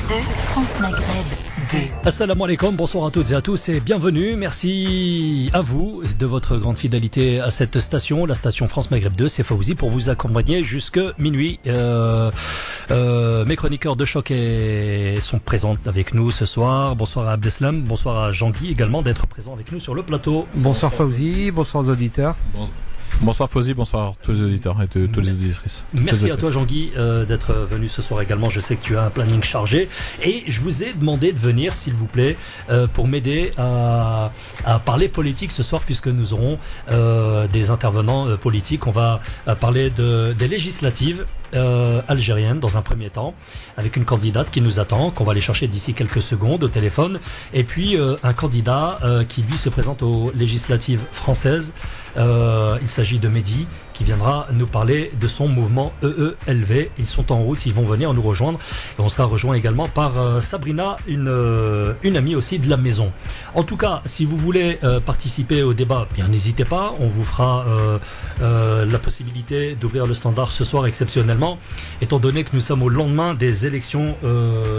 2, France Maghreb 2. Assalamu alaikum, bonsoir à toutes et à tous et bienvenue. Merci à vous de votre grande fidélité à cette station, la station France Maghreb 2. C'est Fawzi pour vous accompagner jusque minuit. Mes chroniqueurs de choc sont présents avec nous ce soir. Bonsoir à Abdeslam, bonsoir à Jean-Guy également d'être présent avec nous sur le plateau. Bonsoir Fawzi, bonsoir aux auditeurs. Bonsoir Fawzi, bonsoir à tous les auditeurs et toutes les auditrices. Merci à toi Jean-Guy d'être venu ce soir également. Je sais que tu as un planning chargé et je vous ai demandé de venir s'il vous plaît pour m'aider à parler politique ce soir puisque nous aurons des intervenants politiques. On va parler des législatives algériennes dans un premier temps avec une candidate qui nous attend, qu'on va aller chercher d'ici quelques secondes au téléphone, et puis un candidat qui lui se présente aux législatives françaises. Il s'agit de Mehdi qui viendra nous parler de son mouvement EELV. Ils sont en route, ils vont venir nous rejoindre et on sera rejoint également par Sabrina, une amie aussi de la maison. En tout cas, si vous voulez participer au débat, bien n'hésitez pas, on vous fera la possibilité d'ouvrir le standard ce soir exceptionnellement, étant donné que nous sommes au lendemain des élections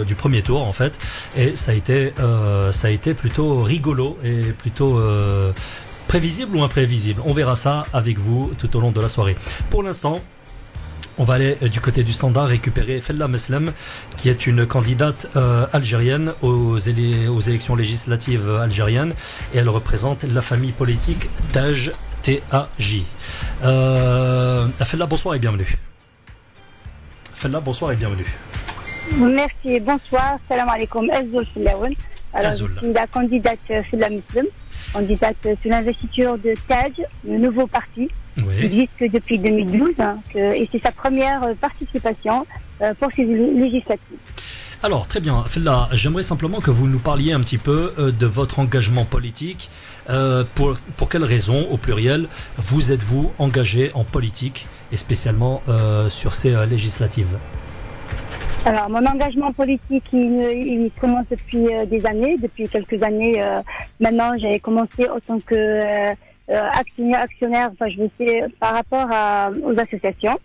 du premier tour en fait, et ça a été plutôt rigolo et plutôt prévisible ou imprévisible. On verra ça avec vous tout au long de la soirée. Pour l'instant, on va aller du côté du standard récupérer Fella Meslem, qui est une candidate algérienne aux élections législatives algériennes, et elle représente la famille politique TAJ. T-A-J. Fella, bonsoir et bienvenue. Fella, bonsoir et bienvenue. Merci, bonsoir, salam alaikum. Azul Filaoun. Alors, je suis la candidate Fella Meslem, candidate sur l'investiture de TAJ, le nouveau parti, qui existe depuis 2012, et c'est sa première participation pour ces législatives. Alors, très bien. Fella, j'aimerais simplement que vous nous parliez un petit peu de votre engagement politique. Pour quelles raisons, au pluriel, vous êtes-vous engagé en politique, et spécialement sur ces législatives? Alors, mon engagement politique, il commence depuis des années, depuis quelques années. Maintenant, j'avais commencé en tant que actionnaire, enfin, je veux dire, par rapport aux associations.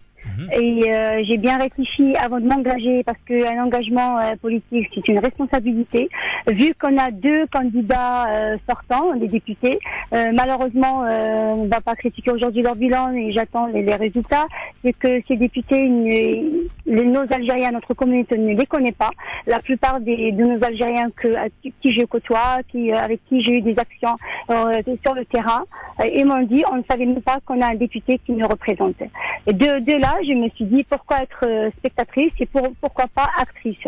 Et j'ai bien réfléchi avant de m'engager parce qu'un engagement politique, c'est une responsabilité. Vu qu'on a deux candidats sortants, des députés, malheureusement, on ne va pas critiquer aujourd'hui leur bilan et j'attends les résultats. C'est que ces députés, nos Algériens, notre communauté ne les connaît pas. La plupart de nos Algériens qui je côtoie, avec qui j'ai eu des actions sur le terrain, ils m'ont dit on ne savait même pas qu'on a un député qui nous représente. Et de là, je me suis dit pourquoi être spectatrice et pourquoi pas actrice.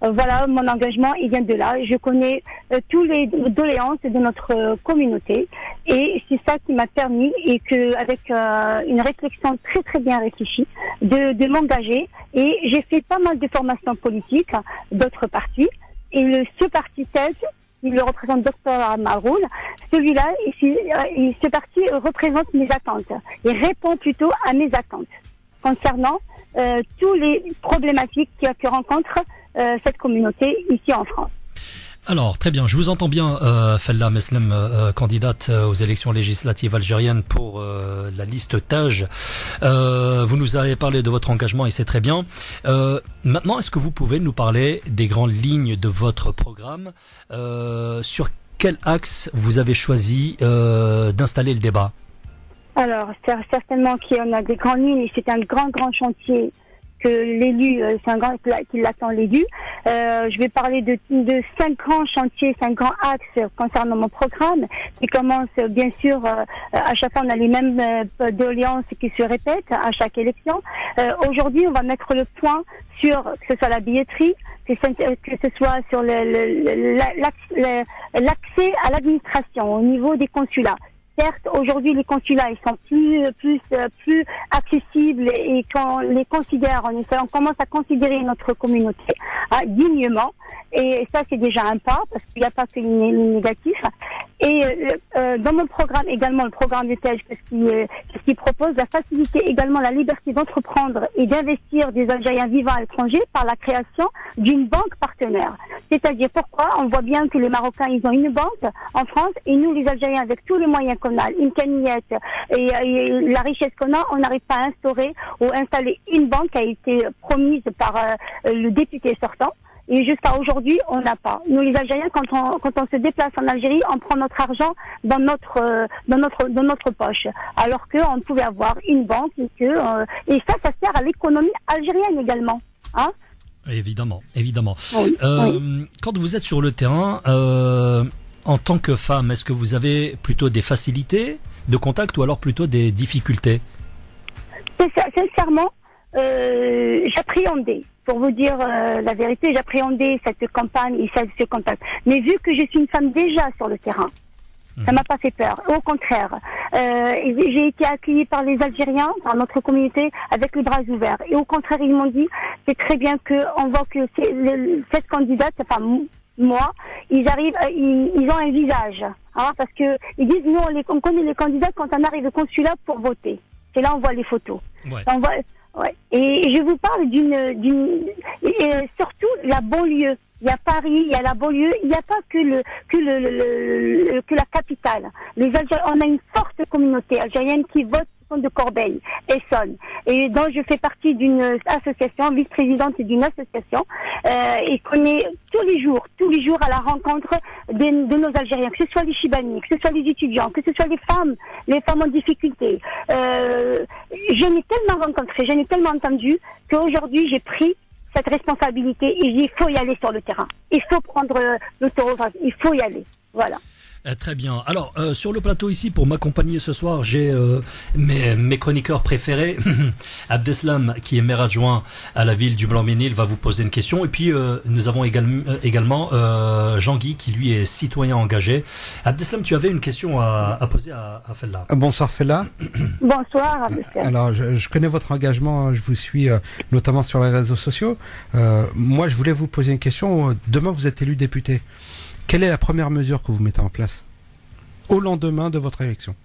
Voilà, mon engagement, il vient de là. Je connais tous les doléances de notre communauté et c'est ça qui m'a permis, et que avec une réflexion très très bien réfléchie, de m'engager. Et j'ai fait pas mal de formations politiques d'autres partis. Et ce parti TAJ, il le représente Dr Maroul. Celui-là, ce parti représente mes attentes. Il répond plutôt à mes attentes concernant tous les problématiques que rencontre cette communauté ici en France. Alors, très bien, je vous entends bien, Fella Meslem, candidate aux élections législatives algériennes pour la liste TAJ. Vous nous avez parlé de votre engagement et c'est très bien. Maintenant, est-ce que vous pouvez nous parler des grandes lignes de votre programme? Sur quel axe vous avez choisi d'installer le débat? Alors, certainement qu'il y en a des grandes lignes, c'est un grand chantier que l'élu, c'est un grand qui l'attend l'élu. Je vais parler de 5 grands chantiers, 5 grands axes concernant mon programme, qui commencent bien sûr, à chaque fois on a les mêmes doléances qui se répètent à chaque élection. Aujourd'hui, on va mettre le point sur, que ce soit la billetterie, que ce soit sur l'accès à l'administration au niveau des consulats. Certes, aujourd'hui, les consulats, ils sont plus accessibles, et quand on les considère, on commence à considérer notre communauté dignement. Et ça, c'est déjà un pas, parce qu'il n'y a pas que les négatifs. Et dans mon programme également, le programme de TAJ, qu'est-ce qui propose? La faciliter également la liberté d'entreprendre et d'investir des Algériens vivant à l'étranger par la création d'une banque partenaire. C'est-à-dire, pourquoi? On voit bien que les Marocains, ils ont une banque en France, et nous, les Algériens, avec tous les moyens qu'on a, une cagnotte et la richesse qu'on a, on n'arrive pas à instaurer ou installer une banque qui a été promise par le député sortant. Et jusqu'à aujourd'hui, on n'a pas. Nous, les Algériens, quand on se déplace en Algérie, on prend notre argent dans notre poche. Alors qu'on pouvait avoir une banque et ça sert à l'économie algérienne également. Hein? Évidemment, évidemment. Oui, Quand vous êtes sur le terrain, en tant que femme, est-ce que vous avez plutôt des facilités de contact ou alors plutôt des difficultés? Sincèrement, j'appréhendais. Pour vous dire la vérité, j'appréhendais cette campagne et ce contact. Mais vu que je suis une femme déjà sur le terrain, ça m'a pas fait peur. Au contraire, j'ai été accueillie par les Algériens, par notre communauté, avec les bras ouverts. Et au contraire, ils m'ont dit, c'est très bien on voit que cette candidate, enfin moi, ils arrivent, ils ont un visage, hein, parce que ils disent, nous on connaît les candidats quand on arrive au consulat pour voter. C'est là on voit les photos. Ouais. Ouais. Et je vous parle surtout la banlieue. Il y a Paris, il y a la banlieue, il n'y a pas que la capitale. Les Algériens, on a une forte communauté algérienne qui vote de Corbeil, Essonne. Et donc je fais partie d'une association, vice-présidente d'une association, et qu'on est tous les jours à la rencontre de nos Algériens, que ce soit les Chibani, que ce soit les étudiants, que ce soit les femmes en difficulté. Je n'ai tellement rencontré, je n'ai tellement entendu qu'aujourd'hui j'ai pris cette responsabilité et il faut y aller sur le terrain. Il faut prendre le taureau, il faut y aller. Voilà. Très bien. Alors, sur le plateau ici, pour m'accompagner ce soir, j'ai mes chroniqueurs préférés. Abdeslam, qui est maire adjoint à la ville du Blanc-Ménil, va vous poser une question. Et puis, nous avons également Jean-Guy, qui lui est citoyen engagé. Abdeslam, tu avais une question à poser à Fella. Bonsoir Fella. Bonsoir Abdeslam. Alors, je connais votre engagement, je vous suis notamment sur les réseaux sociaux. Moi, je voulais vous poser une question. Demain, vous êtes élu député. Quelle est la première mesure que vous mettez en place au lendemain de votre élection?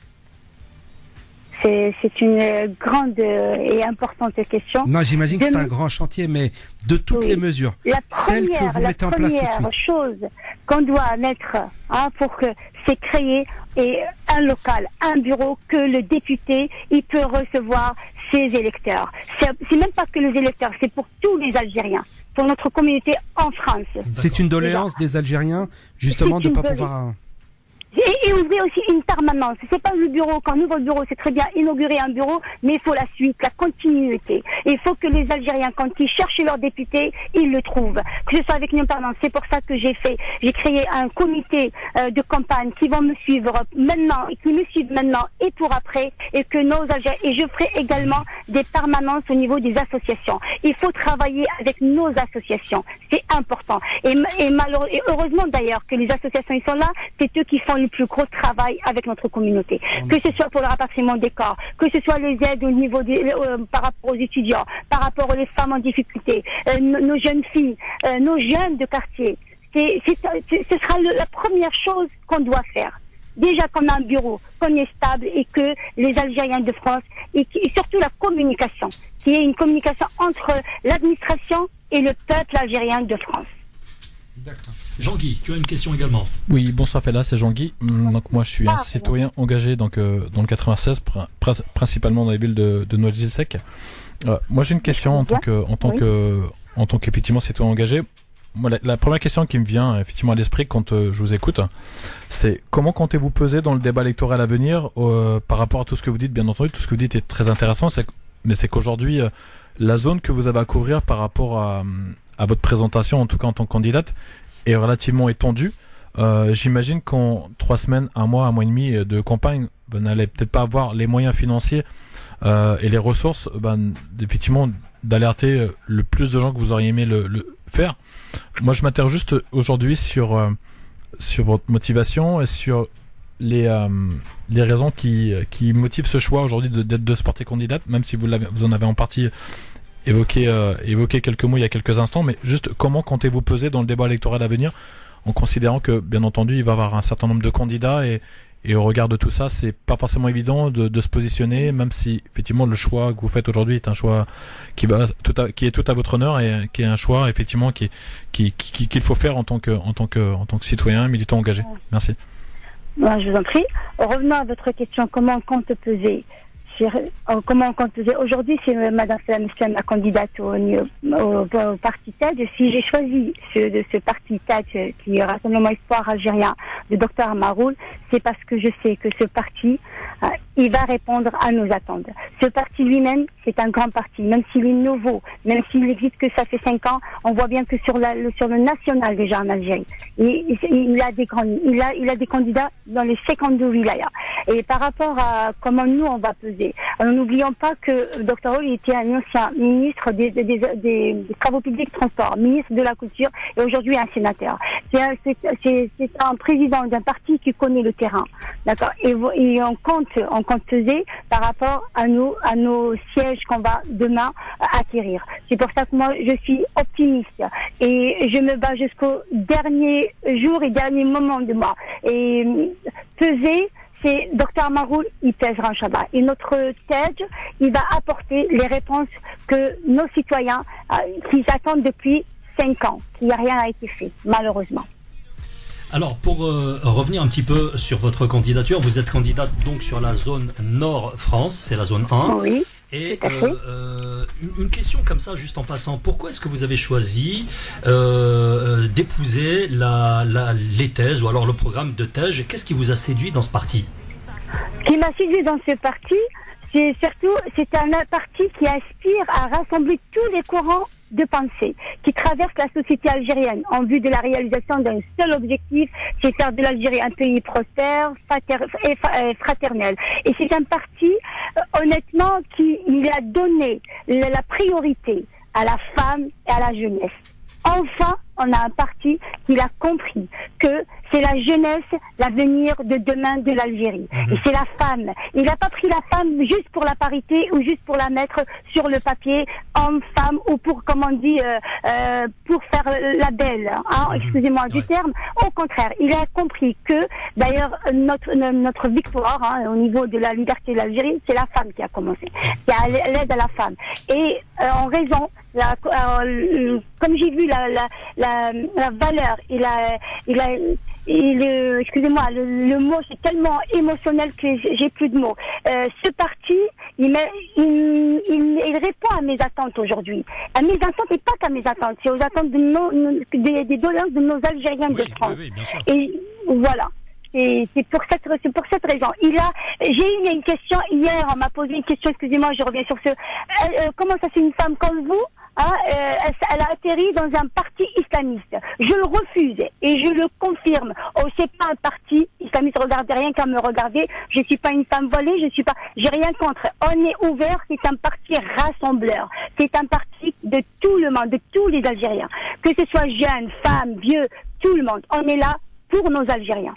C'est une grande et importante question. Non, j'imagine que c'est un grand chantier, mais de toutes les mesures, celles que vous mettez en place tout de suite. La première chose qu'on doit mettre pour que c'est créer un local, un bureau que le député il peut recevoir ses électeurs. C'est même pas que les électeurs, c'est pour tous les Algériens. Pour notre communauté en France. C'est une doléance des Algériens, justement, de ne pas pouvoir... Et ouvrir aussi une permanence. C'est pas le bureau. Quand on ouvre le bureau, c'est très bien inaugurer un bureau, mais il faut la suite, la continuité. Et il faut que les Algériens, quand ils cherchent leur député, ils le trouvent. Que ce soit avec une permanence. C'est pour ça que j'ai créé un comité de campagne qui vont me suivre maintenant, qui me suivent maintenant et pour après, et que nos Algériens, et je ferai également des permanences au niveau des associations. Il faut travailler avec nos associations. C'est important. Et heureusement d'ailleurs que les associations, ils sont là, c'est eux qui font le plus gros travail avec notre communauté. Que ce soit pour le rapatriement des corps, que ce soit les aides au niveau par rapport aux étudiants, par rapport aux femmes en difficulté, nos jeunes filles, nos jeunes de quartier. Ce sera la première chose qu'on doit faire. Déjà qu'on a un bureau, qu'on est stable et que les Algériens de France, et surtout la communication, qu'il y ait une communication entre l'administration et le peuple algérien de France. D'accord. Jean-Guy, tu as une question également. Oui, bonsoir Fella, c'est Jean-Guy. Donc moi je suis un citoyen engagé dans le 96, principalement dans les villes de Noisy-le-Sec. Moi j'ai une question en tant qu'effectivement citoyen engagé. Moi, la première question qui me vient effectivement à l'esprit quand je vous écoute, c'est comment comptez-vous peser dans le débat électoral à venir par rapport à tout ce que vous dites. Bien entendu, tout ce que vous dites est très intéressant, mais c'est qu'aujourd'hui la zone que vous avez à couvrir par rapport à votre présentation, en tout cas en tant que candidate, est relativement étendue. J'imagine qu'en 3 semaines, 1 mois, 1 mois et demi de campagne, vous n'allez peut-être pas avoir les moyens financiers et les ressources, effectivement, d'alerter le plus de gens que vous auriez aimé le faire. Moi, je m'interroge juste aujourd'hui sur votre motivation et sur les raisons qui motivent ce choix aujourd'hui de se porter candidate, même si vous en avez en partie évoqué quelques mots il y a quelques instants, mais juste comment comptez-vous peser dans le débat électoral à venir, en considérant que, bien entendu, il va y avoir un certain nombre de candidats et au regard de tout ça, c'est pas forcément évident de se positionner, même si effectivement le choix que vous faites aujourd'hui est un choix qui est tout à votre honneur et qui est un choix effectivement qu'il faut faire en tant que citoyen, militant engagé. Merci. Je vous en prie. Revenons à votre question, comment on compte peser comment on faisait aujourd'hui, c'est Madame Salam Islam, la candidate au parti TED. Si j'ai choisi ce parti TED, qui est Rassemblement Espoir Algérien, de Dr Maroul, c'est parce que je sais que ce parti, il va répondre à nos attentes. Ce parti lui-même, c'est un grand parti, même s'il est nouveau, même s'il n'existe que ça fait 5 ans, on voit bien que sur le national déjà en Algérie, il a des candidats dans les 52 wilayas. Et par rapport à comment nous on va peser, n'oublions pas que Dr Raoul était un ancien ministre des travaux publics et transports, ministre de la culture et aujourd'hui un sénateur. C'est un président d'un parti qui connaît le terrain, d'accord. Et on compte peser par rapport à nos sièges qu'on va demain acquérir. C'est pour ça que moi je suis optimiste et je me bats jusqu'au dernier jour et dernier moment de moi. Et peser, c'est Dr Maroul, il pèsera Inch'Allah. Et notre TED, il va apporter les réponses que nos citoyens qu'ils attendent depuis 5 ans, qu'il n'y a rien n'a été fait, malheureusement. Alors, pour revenir un petit peu sur votre candidature, vous êtes candidate donc sur la zone Nord France, c'est la zone 1. Oui. Et une question comme ça, juste en passant, pourquoi est-ce que vous avez choisi d'épouser les thèses ou alors le programme de TEJ? Qu'est-ce qui vous a séduit dans ce parti? Ce qui m'a séduit dans ce parti, c'est un parti qui aspire à rassembler tous les courants de pensée qui traversent la société algérienne en vue de la réalisation d'un seul objectif, c'est faire de l'Algérie un pays prospère et fraternel. Et c'est un parti, honnêtement, il a donné la priorité à la femme et à la jeunesse. Enfin, on a un parti qui a compris que c'est la jeunesse, l'avenir de demain de l'Algérie. Et c'est la femme. Il n'a pas pris la femme juste pour la parité ou juste pour la mettre sur le papier, homme-femme, ou pour, comme on dit, pour faire la belle. Hein, excusez-moi du terme. Au contraire, il a compris que, d'ailleurs, notre victoire au niveau de la liberté de l'Algérie, c'est la femme qui a commencé, qui a l'aide à la femme. Et en raison, comme j'ai vu la valeur excusez-moi, le mot c'est tellement émotionnel que j'ai plus de mots. Ce parti, il répond à mes attentes aujourd'hui. À mes attentes et pas qu'à mes attentes, c'est aux attentes des doléances de nos Algériens de France. Oui, bien sûr. Et voilà. C'est pour cette raison. J'ai eu une question hier, on m'a posé une question, excusez-moi, je reviens sur ce. Comment ça, c'est une femme comme vous? Elle a atterri dans un parti islamiste. Je le refuse et je le confirme. C'est pas un parti islamiste. Regardez, rien qu'à me regarder. Je suis pas une femme voilée. J'ai rien contre. On est ouvert. C'est un parti rassembleur. C'est un parti de tout le monde, de tous les Algériens. Que ce soit jeunes, femmes, vieux, tout le monde. On est là pour nos Algériens.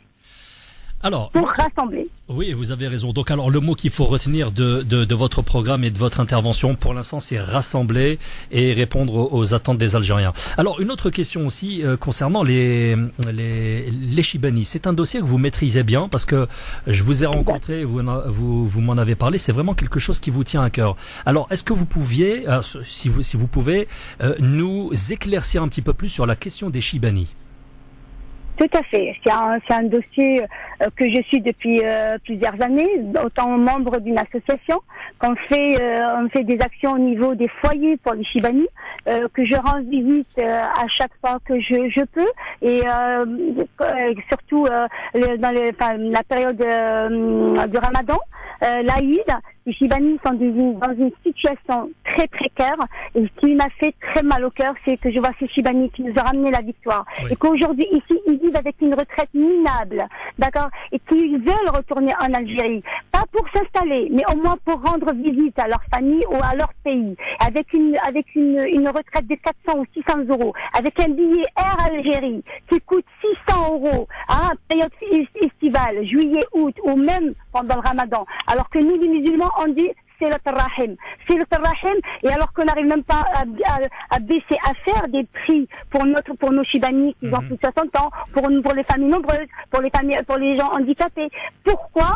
Alors, pour rassembler. Oui, vous avez raison. Donc alors le mot qu'il faut retenir de votre programme et de votre intervention pour l'instant, c'est rassembler et répondre aux attentes des Algériens. Alors une autre question aussi concernant les Chibani. C'est un dossier que vous maîtrisez bien parce que je vous ai rencontré, vous m'en avez parlé. C'est vraiment quelque chose qui vous tient à cœur. Alors est-ce que vous pouviez, si vous pouvez, nous éclaircir un petit peu plus sur la question des Chibani? Tout à fait. C'est un dossier que je suis depuis plusieurs années, autant membre d'une association, on fait des actions au niveau des foyers pour les Chibani, que je rends visite à chaque fois que je peux, et surtout dans la période de Ramadan, l'Aïd. Les Chibani sont dans une situation très précaire, et ce qui m'a fait très mal au cœur, c'est que je vois ces Chibani qui nous ont ramené la victoire. Oui. Et qu'aujourd'hui, ici, ils vivent avec une retraite minable, d'accord, et qu'ils veulent retourner en Algérie. Pas pour s'installer, mais au moins pour rendre visite à leur famille ou à leur pays. Avec une retraite de 400 ou 600 euros. Avec un billet Air Algérie qui coûte 600 euros, période estivale, juillet, août, ou même pendant le Ramadan. Alors que nous, les musulmans, on dit c'est le Rahim. C'est le Rahim, et alors qu'on n'arrive même pas à baisser, à faire des prix pour nos Chibani qui ont plus de 60 ans, pour les familles nombreuses, pour les gens handicapés. Pourquoi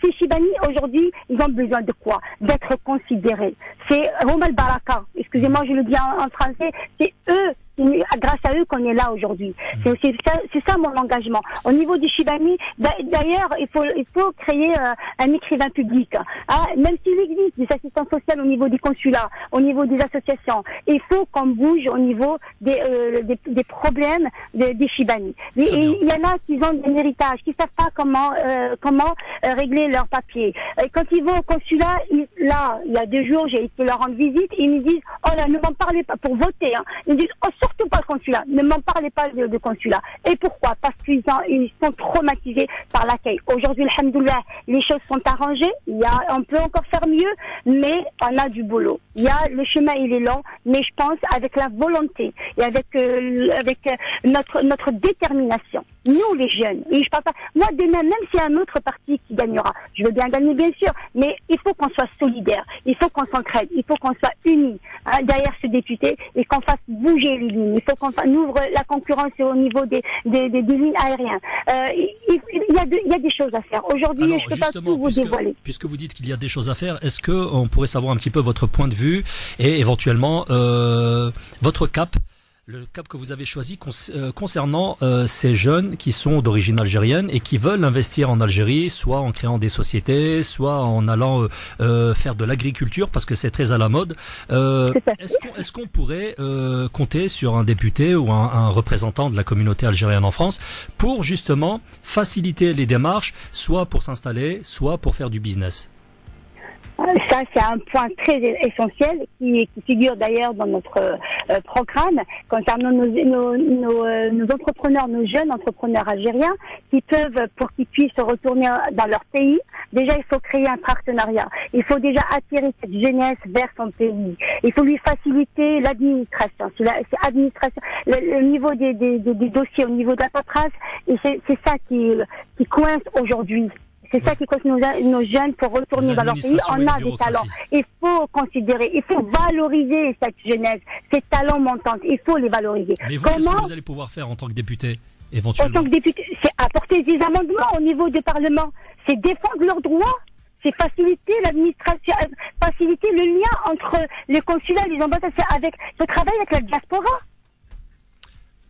ces Chibani aujourd'hui, ils ont besoin de quoi? D'être considérés. C'est Romal Baraka. Excusez-moi, je le dis en français. C'est eux grâce à eux qu'on est là aujourd'hui. C'est ça mon engagement. Au niveau du Chibani, d'ailleurs, il faut créer un écrivain public. Hein. Même s'il existe des assistants sociaux au niveau des consulats, au niveau des associations, il faut qu'on bouge au niveau des problèmes des Chibani. Il y en a qui ont un héritage, qui savent pas comment régler leurs papiers. Et quand ils vont au consulat, là, il y a 2 jours, j'ai été leur rendre visite, ils me disent, oh là, ne m'en parlez pas, pour voter, hein. Ils me disent, oh, surtout pas le consulat, ne m'en parlez pas de consulat. Et pourquoi? Parce qu'ils sont traumatisés par l'accueil. Aujourd'hui, alhamdoulilah, les choses sont arrangées, on peut encore faire mieux, mais on a du boulot. Le chemin, il est long, mais je pense avec la volonté et avec notre détermination. Nous, les jeunes, et je parle pas, moi, demain, même s'il y a un autre parti qui gagnera, je veux bien gagner, bien sûr, mais il faut qu'on soit solidaire, il faut qu'on s'entraide, il faut qu'on soit unis derrière ce député et qu'on fasse bouger les lignes. Il faut qu'on ouvre la concurrence au niveau des lignes aériennes. Il y a des choses à faire. Aujourd'hui, je ne peux pas tout vous dévoiler. Puisque vous dites qu'il y a des choses à faire, est-ce qu'on pourrait savoir un petit peu votre point de vue et éventuellement votre cap? Le cap que vous avez choisi concernant ces jeunes qui sont d'origine algérienne et qui veulent investir en Algérie, soit en créant des sociétés, soit en allant faire de l'agriculture, parce que c'est très à la mode. Est-ce qu'on pourrait compter sur un député ou un représentant de la communauté algérienne en France pour justement faciliter les démarches, soit pour s'installer, soit pour faire du business? Ça, c'est un point très essentiel qui figure d'ailleurs dans notre programme concernant nos entrepreneurs, nos jeunes entrepreneurs algériens pour qu'ils puissent retourner dans leur pays. Déjà, il faut créer un partenariat. Il faut déjà attirer cette jeunesse vers son pays. Il faut lui faciliter l'administration. C'est administration, le niveau des dossiers, au niveau de la paperasse, et c'est ça qui coince aujourd'hui. C'est ça qui coince nos jeunes pour retourner dans leur pays. On a des talents. Il faut considérer, il faut valoriser cette jeunesse, ces talents montants. Il faut les valoriser. Mais vous, qu'est-ce que vous allez pouvoir faire en tant que député, éventuellement? En tant que député, c'est apporter des amendements au niveau du Parlement. C'est défendre leurs droits. C'est faciliter l'administration, faciliter le lien entre les consulats et les ambassades, avec le travail avec la diaspora.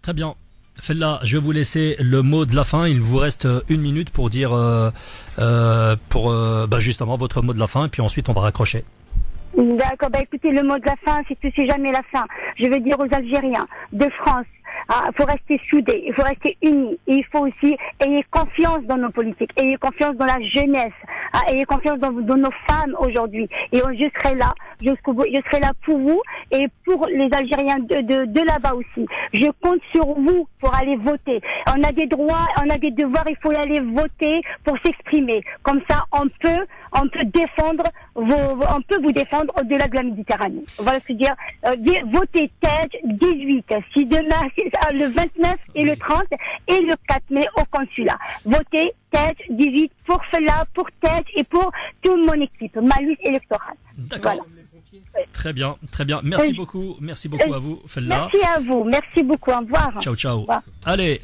Très bien. Fella, je vais vous laisser le mot de la fin. Il vous reste 1 minute pour dire justement votre mot de la fin, et puis ensuite on va raccrocher. D'accord, écoutez, le mot de la fin, c'est jamais la fin. Je veux dire aux Algériens de France, il faut rester soudés, il faut rester unis, et il faut aussi ayez confiance dans nos politiques, ayez confiance dans la jeunesse, ayez confiance dans nos femmes aujourd'hui, et je serai là jusqu'au bout, je serai là pour vous et pour les Algériens de là-bas aussi. Je compte sur vous pour aller voter. On a des droits, on a des devoirs, il faut y aller voter pour s'exprimer. Comme ça, on peut défendre on peut vous défendre au-delà de la Méditerranée. Voilà ce que je veux dire. Votez TEJ 18. Si demain, le 29 et le 30 et le 4 mai au consulat. Votez TEJ 18 pour Fella, pour TEJ et pour toute mon équipe, ma liste électorale. D'accord. Voilà. Très bien, très bien. Merci beaucoup à vous, Fella. Merci à vous, merci beaucoup. Au revoir. Ciao, ciao. Au revoir. Allez,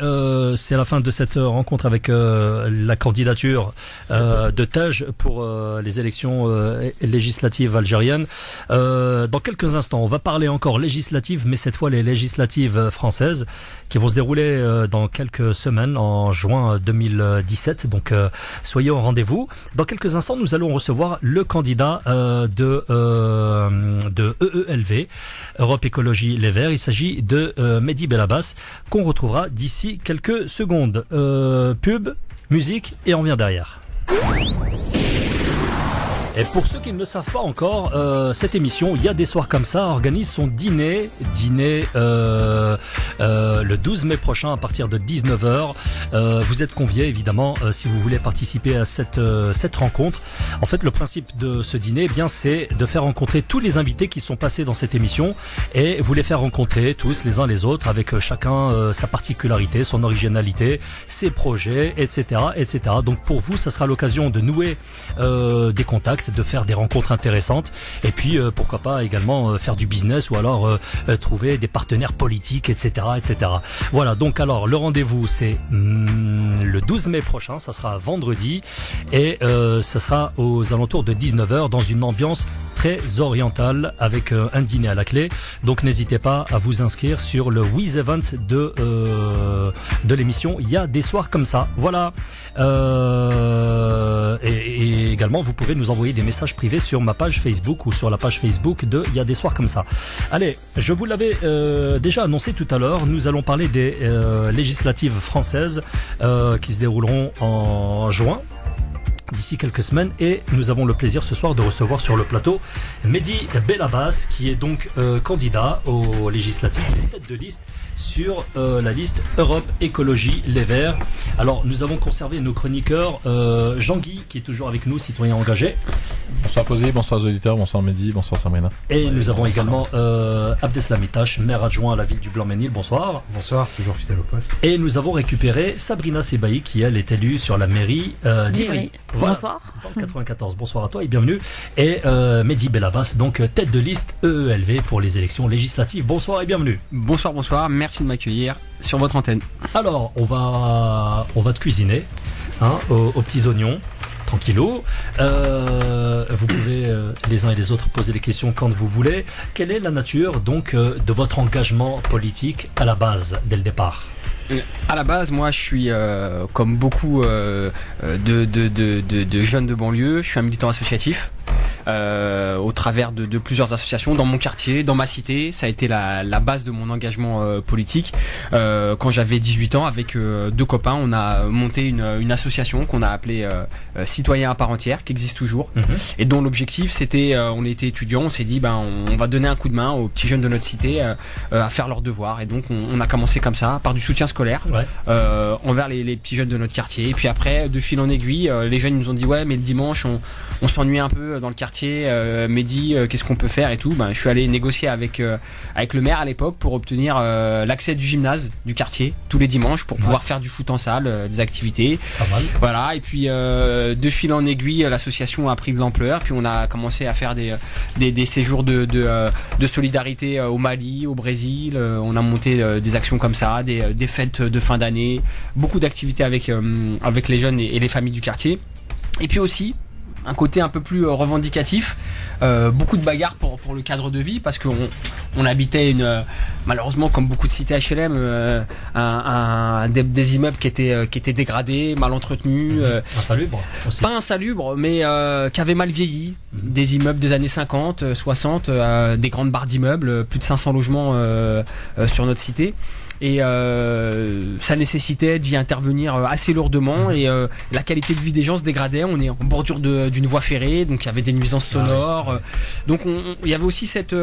c'est la fin de cette rencontre avec la candidature de TEJ pour les élections législatives algériennes. Dans quelques instants, on va parler encore législatives, mais cette fois les législatives françaises qui vont se dérouler dans quelques semaines, en juin 2017. Donc, soyez au rendez-vous. Dans quelques instants, nous allons recevoir le candidat de EELV, Europe Écologie Les Verts. Il s'agit de Mehdi Belabas, qu'on retrouvera d'ici quelques secondes. Pub, musique, et on revient derrière. Et pour ceux qui ne le savent pas encore, cette émission, il y a des soirs comme ça, organise son dîner le 12 mai prochain à partir de 19h. Vous êtes conviés évidemment si vous voulez participer à cette rencontre. En fait, le principe de ce dîner, c'est de faire rencontrer tous les invités qui sont passés dans cette émission et vous les faire rencontrer tous les uns les autres avec chacun sa particularité, son originalité, ses projets, etc., etc. Donc pour vous, ça sera l'occasion de nouer des contacts, de faire des rencontres intéressantes et puis pourquoi pas également faire du business ou alors trouver des partenaires politiques, etc., etc. Voilà, donc alors le rendez-vous c'est le 12 mai prochain, ça sera vendredi et ça sera aux alentours de 19h dans une ambiance très très oriental avec un dîner à la clé. Donc n'hésitez pas à vous inscrire sur le Wiz Event de l'émission. Il y a des soirs comme ça. Voilà. Et également, vous pouvez nous envoyer des messages privés sur ma page Facebook ou sur la page Facebook de Il y a des soirs comme ça. Allez, je vous l'avais déjà annoncé tout à l'heure. Nous allons parler des législatives françaises qui se dérouleront en juin, d'ici quelques semaines, et nous avons le plaisir ce soir de recevoir sur le plateau Mehdi Belabas, qui est donc candidat aux législatives, il est tête de liste sur la liste Europe Écologie Les Verts. Alors nous avons conservé nos chroniqueurs, Jean-Guy qui est toujours avec nous, citoyen engagé. Bonsoir Fosé, bonsoir aux auditeurs, bonsoir Mehdi, bonsoir Sabrina. Et nous avons également Abdeslam Itache, maire adjoint à la ville du Blanc-Mesnil. Bonsoir. Bonsoir, toujours fidèle au poste. Et nous avons récupéré Sabrina Sebaï qui elle est élue sur la mairie d'Ivry. Voilà. Bonsoir. Dans le 94. Bonsoir à toi et bienvenue. Et Mehdi Belabas, donc tête de liste EELV pour les élections législatives. Bonsoir et bienvenue. Bonsoir, bonsoir. Merci de m'accueillir sur votre antenne. Alors, on va te cuisiner aux petits oignons. Tranquillou. Vous pouvez les uns et les autres poser des questions quand vous voulez. Quelle est la nature donc de votre engagement politique à la base, dès le départ? À la base, moi, je suis comme beaucoup de jeunes de banlieue. Je suis un militant associatif. Au travers de plusieurs associations dans mon quartier, dans ma cité. Ça a été la base de mon engagement politique. Quand j'avais 18 ans, avec deux copains, on a monté une association qu'on a appelée Citoyens à part entière, qui existe toujours, et dont l'objectif c'était, on était étudiants, on s'est dit on va donner un coup de main aux petits jeunes de notre cité à faire leurs devoirs, et donc on a commencé comme ça, par du soutien scolaire, envers les petits jeunes de notre quartier. Et puis après, de fil en aiguille, les jeunes nous ont dit ouais, mais le dimanche on s'ennuie un peu dans le quartier, Mehdi, qu'est-ce qu'on peut faire et tout. Je suis allé négocier avec le maire à l'époque pour obtenir l'accès du gymnase du quartier tous les dimanches pour pouvoir faire du foot en salle, des activités. Pas mal. Voilà, et puis de fil en aiguille, l'association a pris de l'ampleur, puis on a commencé à faire des séjours de solidarité au Mali, au Brésil. On a monté des actions comme ça, des fêtes de fin d'année, beaucoup d'activités avec les jeunes et les familles du quartier. Et puis aussi un côté un peu plus revendicatif, beaucoup de bagarres pour le cadre de vie, parce qu'on habitait malheureusement, comme beaucoup de cités HLM, des immeubles qui étaient dégradés, mal entretenus, insalubres aussi. Pas insalubres, mais qui avaient mal vieilli. Des immeubles des années 50, 60, des grandes barres d'immeubles, plus de 500 logements sur notre cité. Et ça nécessitait d'y intervenir assez lourdement, et la qualité de vie des gens se dégradait. On est en bordure d'une voie ferrée, donc il y avait des nuisances sonores. Donc il y avait aussi cette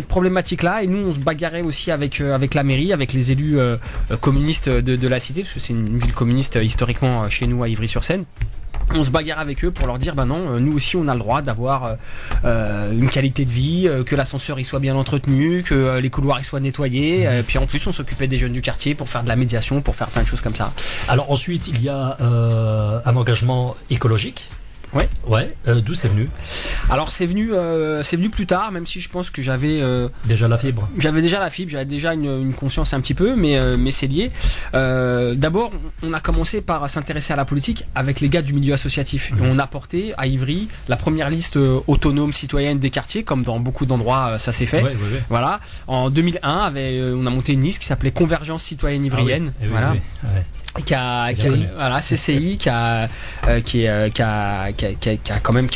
problématique-là, et nous on se bagarrait aussi avec la mairie, avec les élus communistes de la cité, parce que c'est une ville communiste historiquement chez nous à Ivry-sur-Seine. On se bagarre avec eux pour leur dire non, nous aussi on a le droit d'avoir une qualité de vie, que l'ascenseur il soit bien entretenu, que les couloirs ils soient nettoyés, puis en plus on s'occupait des jeunes du quartier pour faire de la médiation, pour faire plein de choses comme ça. Alors ensuite il y a un engagement écologique. Ouais. D'où c'est venu? Alors c'est venu plus tard, même si je pense que j'avais déjà la fibre. J'avais déjà une conscience un petit peu, mais c'est lié. D'abord, on a commencé par s'intéresser à la politique avec les gars du milieu associatif. Et on a porté à Ivry la première liste autonome citoyenne des quartiers, comme dans beaucoup d'endroits ça s'est fait. Voilà. En 2001, on a monté une liste qui s'appelait Convergence citoyenne ivrienne. Voilà. CCI qui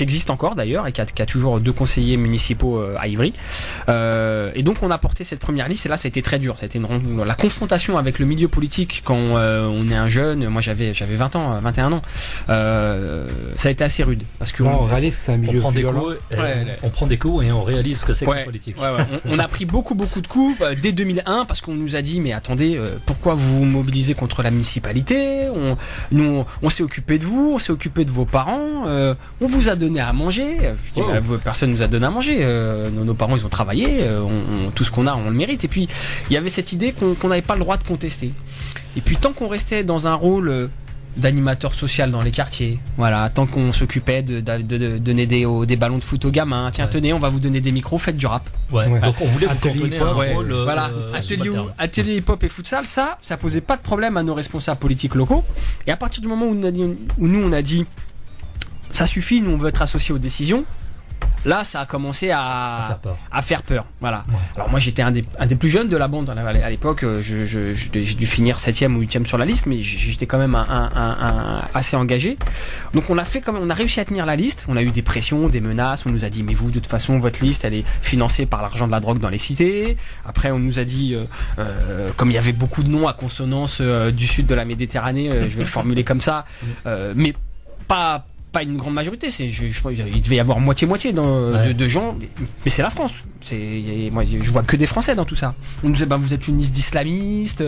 existe encore d'ailleurs, et qui a toujours 2 conseillers municipaux à Ivry, et donc on a porté cette première liste, et là ça a été très dur. Ça a été la confrontation avec le milieu politique quand on est un jeune. Moi j'avais 21 ans, ça a été assez rude, parce que on réalise que c'est un milieu on prend des coups et on réalise ce que c'est que la politique. On a pris beaucoup de coups dès 2001, parce qu'on nous a dit mais attendez, pourquoi vous vous mobilisez contre la municipalité? On s'est occupé de vous, on s'est occupé de vos parents, on vous a donné à manger. Je dis, personne nous a donné à manger, nos parents ils ont travaillé, tout ce qu'on a on le mérite. Et puis il y avait cette idée qu'on n'avait pas le droit de contester. Et puis tant qu'on restait dans un rôle d'animateur social dans les quartiers, voilà, tant qu'on s'occupait de donner des ballons de foot aux gamins, tiens tenez, on va vous donner des micros, faites du rap. Donc on voulait vous donner un rôle. Voilà, atelier hip-hop et futsal, ça posait pas de problème à nos responsables politiques locaux. Et à partir du moment où nous on a dit ça suffit, nous on veut être associés aux décisions, là ça a commencé à faire peur. Voilà. Ouais. Alors moi j'étais un des plus jeunes de la bande à l'époque, j'ai dû finir 7e ou 8e sur la liste, mais j'étais quand même un assez engagé. Donc on a réussi à tenir la liste, on a eu des pressions, des menaces, on nous a dit mais vous de toute façon votre liste elle est financée par l'argent de la drogue dans les cités. Après on nous a dit comme il y avait beaucoup de noms à consonance du sud de la Méditerranée, je vais le formuler comme ça, mais pas une grande majorité, il devait y avoir moitié-moitié de gens, mais c'est la France. Moi, je vois que des Français dans tout ça. On nous disait, vous êtes une liste d'islamistes,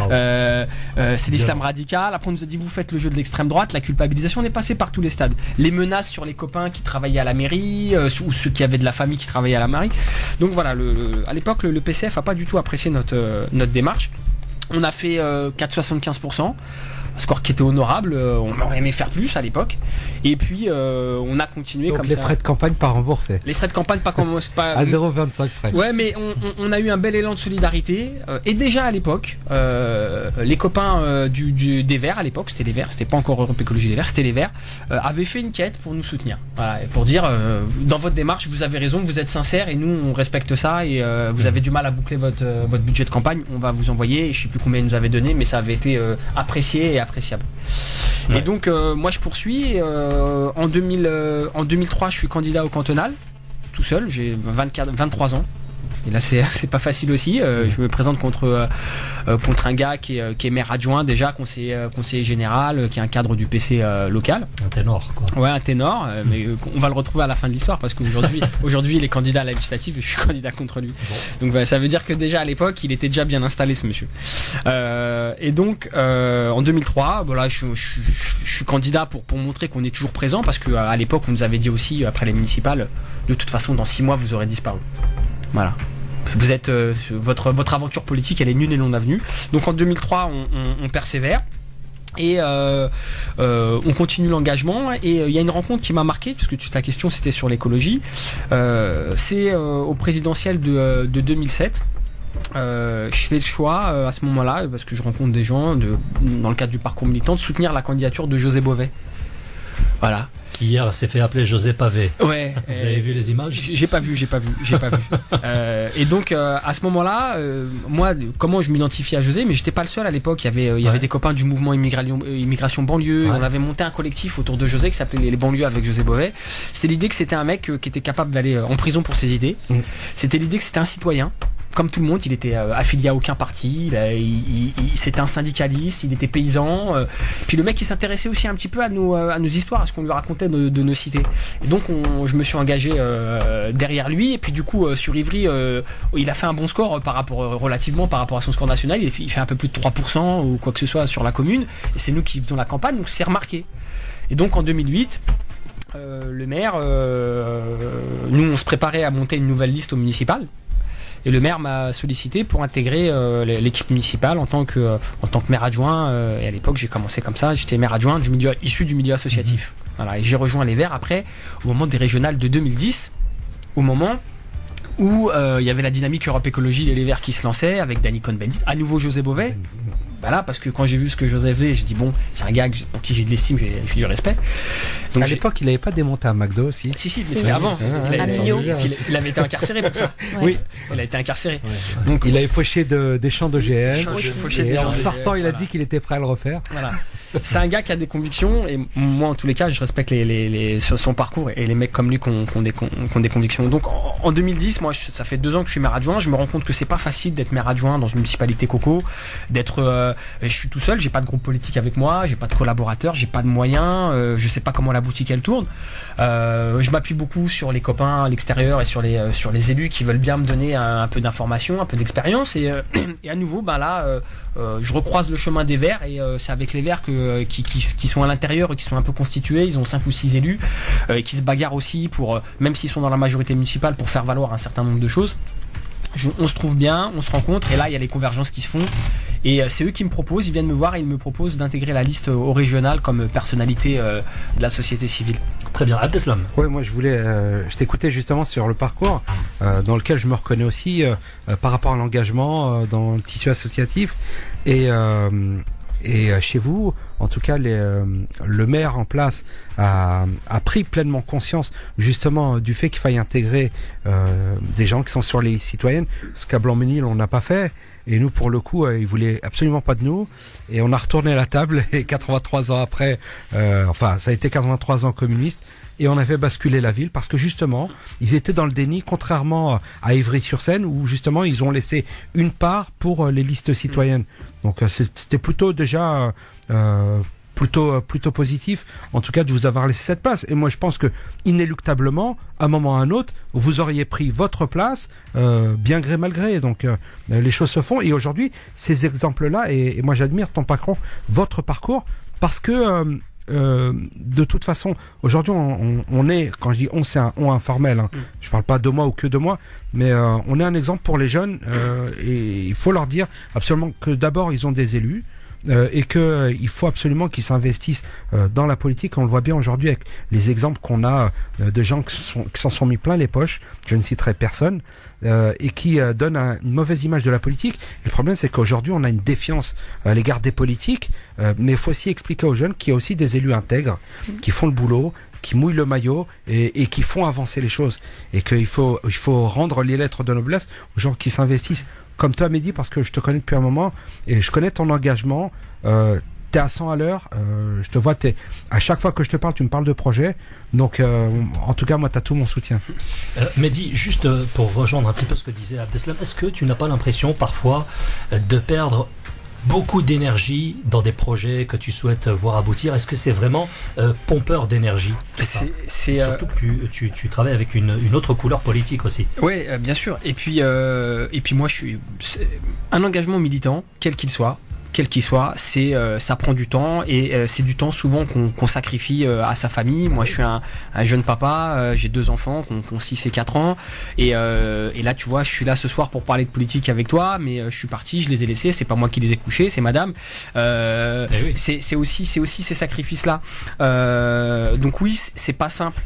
c'est l'islam radical. Après, on nous a dit, vous faites le jeu de l'extrême droite. La culpabilisation est passée par tous les stades. Les menaces sur les copains qui travaillaient à la mairie, ou ceux qui avaient de la famille qui travaillaient à la mairie. Donc voilà, à l'époque, le PCF a pas du tout apprécié notre démarche. On a fait 4,75%. Score qui était honorable, on aurait aimé faire plus à l'époque, et puis on a continué. Donc comme les ça. frais de campagne pas remboursés. Les frais de campagne pas à 0,25 frais. Ouais, mais on a eu un bel élan de solidarité, et déjà à l'époque, les copains des Verts à l'époque, c'était les Verts, c'était pas encore Europe Écologie des Verts, c'était les Verts, avaient fait une quête pour nous soutenir, voilà, et pour dire dans votre démarche vous avez raison, vous êtes sincères et nous on respecte ça, et vous avez du mal à boucler votre budget de campagne, on va vous envoyer, je sais plus combien ils nous avaient donné, mais ça avait été apprécié et appréciable. Ouais. Et donc moi je poursuis, en 2003 je suis candidat au cantonal tout seul, j'ai 23 ans. Et là c'est pas facile aussi, je me présente contre un gars qui est maire adjoint déjà, conseiller général, qui est un cadre du PC local. Un ténor quoi. Ouais, un ténor, mais on va le retrouver à la fin de l'histoire parce qu'aujourd'hui il est candidat à la législative et je suis candidat contre lui. Bon. Donc ça veut dire que déjà à l'époque il était déjà bien installé ce monsieur. Et donc en 2003, voilà, je suis candidat pour montrer qu'on est toujours présent, parce que à l'époque on nous avait dit aussi après les municipales, de toute façon dans 6 mois vous aurez disparu. Voilà. Vous êtes votre aventure politique elle est nulle et non avenue. Donc en 2003 on persévère et on continue l'engagement, et il y a une rencontre qui m'a marqué, puisque ta question c'était sur l'écologie, c'est au présidentiel de 2007. Je fais le choix à ce moment-là, parce que je rencontre des gens dans le cadre du parcours militant, de soutenir la candidature de José Bové. Voilà. Qui hier s'est fait appeler José Pavé. Ouais. Vous avez vu les images ? J'ai pas vu. Et donc à ce moment-là, moi, comment je m'identifie à José, mais j'étais pas le seul à l'époque. Il y avait des copains du mouvement immigration banlieue. Ouais. On avait monté un collectif autour de José qui s'appelait les banlieues avec José Bové. C'était l'idée que c'était un mec qui était capable d'aller en prison pour ses idées. C'était l'idée que c'était un citoyen. Comme tout le monde, il était affilié à aucun parti, c'était un syndicaliste, il était paysan. Puis le mec il s'intéressait aussi un petit peu à nos histoires, à ce qu'on lui racontait de nos cités. Et donc je me suis engagé derrière lui. Et puis du coup sur Ivry, il a fait un bon score relativement par rapport à son score national. Il fait un peu plus de 3% ou quoi que ce soit sur la commune. Et c'est nous qui faisons la campagne, donc c'est remarqué. Et donc en 2008. Le maire, nous on se préparait à monter une nouvelle liste au municipal. Et le maire m'a sollicité pour intégrer l'équipe municipale en tant que maire adjoint. Et à l'époque, j'ai commencé comme ça. J'étais maire adjoint issu du milieu associatif. Voilà, et j'ai rejoint les Verts après, au moment des régionales de 2010, au moment où il y avait la dynamique Europe Écologie et les Verts qui se lançaient avec Danny Cohn-Bendit, à nouveau José Bové. Voilà, parce que quand j'ai vu ce que José faisait, j'ai dit bon, c'est un gars pour qui j'ai de l'estime, j'ai du respect. Donc à l'époque, il n'avait pas démonté un McDo aussi. Si, mais c'était avant. Il avait été incarcéré pour ça. Ouais. Oui, il a été incarcéré. Ouais. Donc il avait fauché des champs d'OGM. Et en sortant, il a dit qu'il était prêt à le refaire. Voilà. C'est un gars qui a des convictions, et moi en tous les cas je respecte son parcours, et les mecs comme lui qui ont des convictions. Donc en 2010, moi ça fait 2 ans que je suis maire adjoint, je me rends compte que c'est pas facile d'être maire adjoint dans une municipalité coco, je suis tout seul, j'ai pas de groupe politique avec moi, j'ai pas de collaborateurs, j'ai pas de moyens, je sais pas comment la boutique elle tourne. Je m'appuie beaucoup sur les copains à l'extérieur et sur les élus qui veulent bien me donner un peu d'informations, un peu d'expérience, et à nouveau je recroise le chemin des Verts, et c'est avec les Verts qui sont à l'intérieur et qui sont un peu constitués. Ils ont 5 ou 6 élus et qui se bagarrent aussi pour, même s'ils sont dans la majorité municipale, pour faire valoir un certain nombre de choses. On se trouve bien, on se rencontre, et là il y a les convergences qui se font, et c'est eux qui me proposent, ils viennent me voir et ils me proposent d'intégrer la liste au régional comme personnalité de la société civile. Très bien, Abdeslam. Ouais, moi je t'écoutais justement sur le parcours dans lequel je me reconnais aussi par rapport à l'engagement dans le tissu associatif, et Et chez vous, en tout cas, le maire en place a pris pleinement conscience justement du fait qu'il faille intégrer des gens qui sont sur les listes citoyennes. Ce qu'à Blanc-Ménil, on n'a pas fait. Et nous, pour le coup, ils voulaient absolument pas de nous. Et on a retourné la table. Et 83 ans après, ça a été 83 ans communiste. Et on avait basculé la ville parce que justement, ils étaient dans le déni, contrairement à Ivry-sur-Seine, où justement ils ont laissé une part pour les listes citoyennes. Donc c'était plutôt déjà plutôt positif, en tout cas de vous avoir laissé cette place. Et moi je pense que inéluctablement, à un moment ou à un autre, vous auriez pris votre place, bien gré mal gré. Donc les choses se font. Et aujourd'hui, ces exemples-là, et moi j'admire ton parcours, votre parcours, parce que de toute façon, aujourd'hui, on est, quand je dis on, c'est un on informel. Hein. Je parle pas de moi ou que de moi, mais on est un exemple pour les jeunes et il faut leur dire absolument que d'abord ils ont des élus. Et que il faut absolument qu'ils s'investissent dans la politique. On le voit bien aujourd'hui avec les exemples qu'on a de gens qui s'en sont mis plein les poches. Je ne citerai personne et qui donnent une mauvaise image de la politique. Et le problème, c'est qu'aujourd'hui, on a une défiance à l'égard des politiques, mais il faut aussi expliquer aux jeunes qu'il y a aussi des élus intègres qui font le boulot, qui mouillent le maillot et qui font avancer les choses. Et qu'il faut rendre les lettres de noblesse aux gens qui s'investissent. Comme toi, Mehdi, parce que je te connais depuis un moment et je connais ton engagement. T'es à 100 à l'heure. Je te vois, à chaque fois que je te parle, tu me parles de projet. Donc, en tout cas, moi, t'as tout mon soutien. Mehdi, juste pour rejoindre un petit peu ce que disait Abdeslam, est-ce que tu n'as pas l'impression parfois de perdre beaucoup d'énergie dans des projets que tu souhaites voir aboutir? Est-ce que c'est vraiment pompeur d'énergie? C'est surtout que tu travailles avec une autre couleur politique aussi. Oui, bien sûr. Et puis moi, je suis un engagement militant, quel qu'il soit, ça prend du temps et c'est du temps souvent qu'on sacrifie à sa famille. Moi, je suis un jeune papa, j'ai 2 enfants qui ont 6 et 4 ans et là, tu vois, je suis là ce soir pour parler de politique avec toi, mais je suis parti, je les ai laissés, c'est pas moi qui les ai couchés, c'est madame. Oui. C'est aussi ces sacrifices-là. Donc oui, c'est pas simple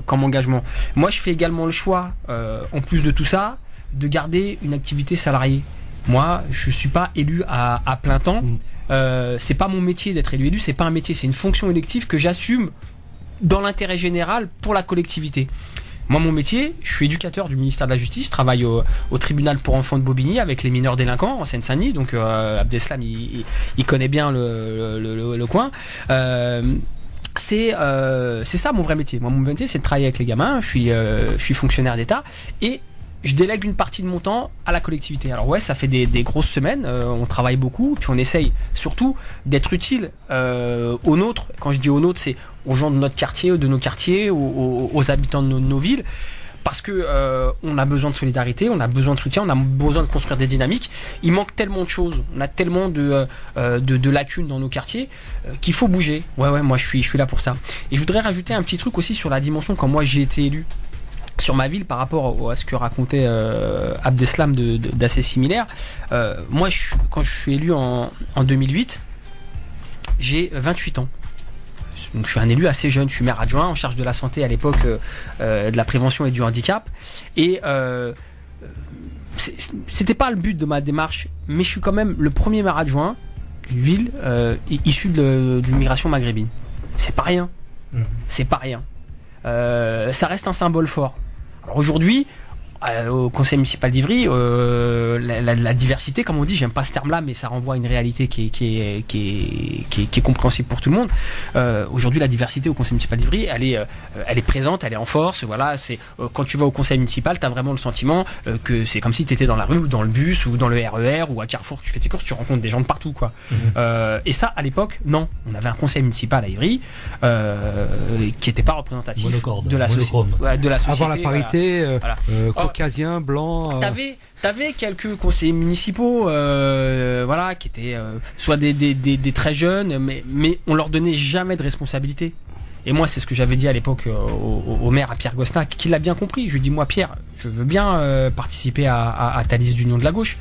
comme engagement. Moi, je fais également le choix, en plus de tout ça, de garder une activité salariée. Moi, je suis pas élu à plein temps. C'est pas mon métier d'être élu. C'est pas un métier, c'est une fonction élective que j'assume dans l'intérêt général pour la collectivité. Moi, mon métier, je suis éducateur du ministère de la Justice. Je travaille au tribunal pour enfants de Bobigny avec les mineurs délinquants en Seine-Saint-Denis. Donc, Abdeslam, il connaît bien le coin. C'est ça mon vrai métier. Moi, mon métier, c'est de travailler avec les gamins. Je suis fonctionnaire d'État et je délègue une partie de mon temps à la collectivité. Alors ouais, ça fait des grosses semaines, on travaille beaucoup, puis on essaye surtout d'être utile aux nôtres. Quand je dis aux nôtres, c'est aux gens de notre quartier, de nos quartiers, aux habitants de nos villes. Parce que on a besoin de solidarité, on a besoin de soutien, on a besoin de construire des dynamiques. Il manque tellement de choses, on a tellement de lacunes dans nos quartiers qu'il faut bouger. Ouais, moi je suis là pour ça. Et je voudrais rajouter un petit truc aussi sur la dimension quand moi j'ai été élu sur ma ville par rapport à ce que racontait Abdeslam d'assez similaire. Moi, quand je suis élu en 2008, j'ai 28 ans. Donc, je suis un élu assez jeune. Je suis maire adjoint en charge de la santé à l'époque, de la prévention et du handicap. Et c'était pas le but de ma démarche, mais je suis quand même le premier maire adjoint d'une ville issue de l'immigration maghrébine. C'est pas rien. C'est pas rien. Ça reste un symbole fort. Alors aujourd'hui, au conseil municipal d'Ivry, la diversité, comme on dit, j'aime pas ce terme-là, mais ça renvoie à une réalité qui est compréhensible pour tout le monde. Aujourd'hui, la diversité au conseil municipal d'Ivry, elle est présente, elle est en force. Voilà, c'est quand tu vas au conseil municipal, t'as vraiment le sentiment que c'est comme si t'étais dans la rue ou dans le bus ou dans le RER ou à Carrefour, tu fais tes courses, tu rencontres des gens de partout, quoi. Et ça, à l'époque, non. On avait un conseil municipal à Ivry qui n'était pas représentatif de la société. Avant la parité, caucasien, blanc. T'avais quelques conseillers municipaux, qui étaient soit des très jeunes, mais on leur donnait jamais de responsabilité. Et moi, c'est ce que j'avais dit à l'époque au maire, à Pierre Gosnac, qui l'a bien compris. Je lui dis, moi, Pierre, je veux bien participer à ta liste d'union de la gauche,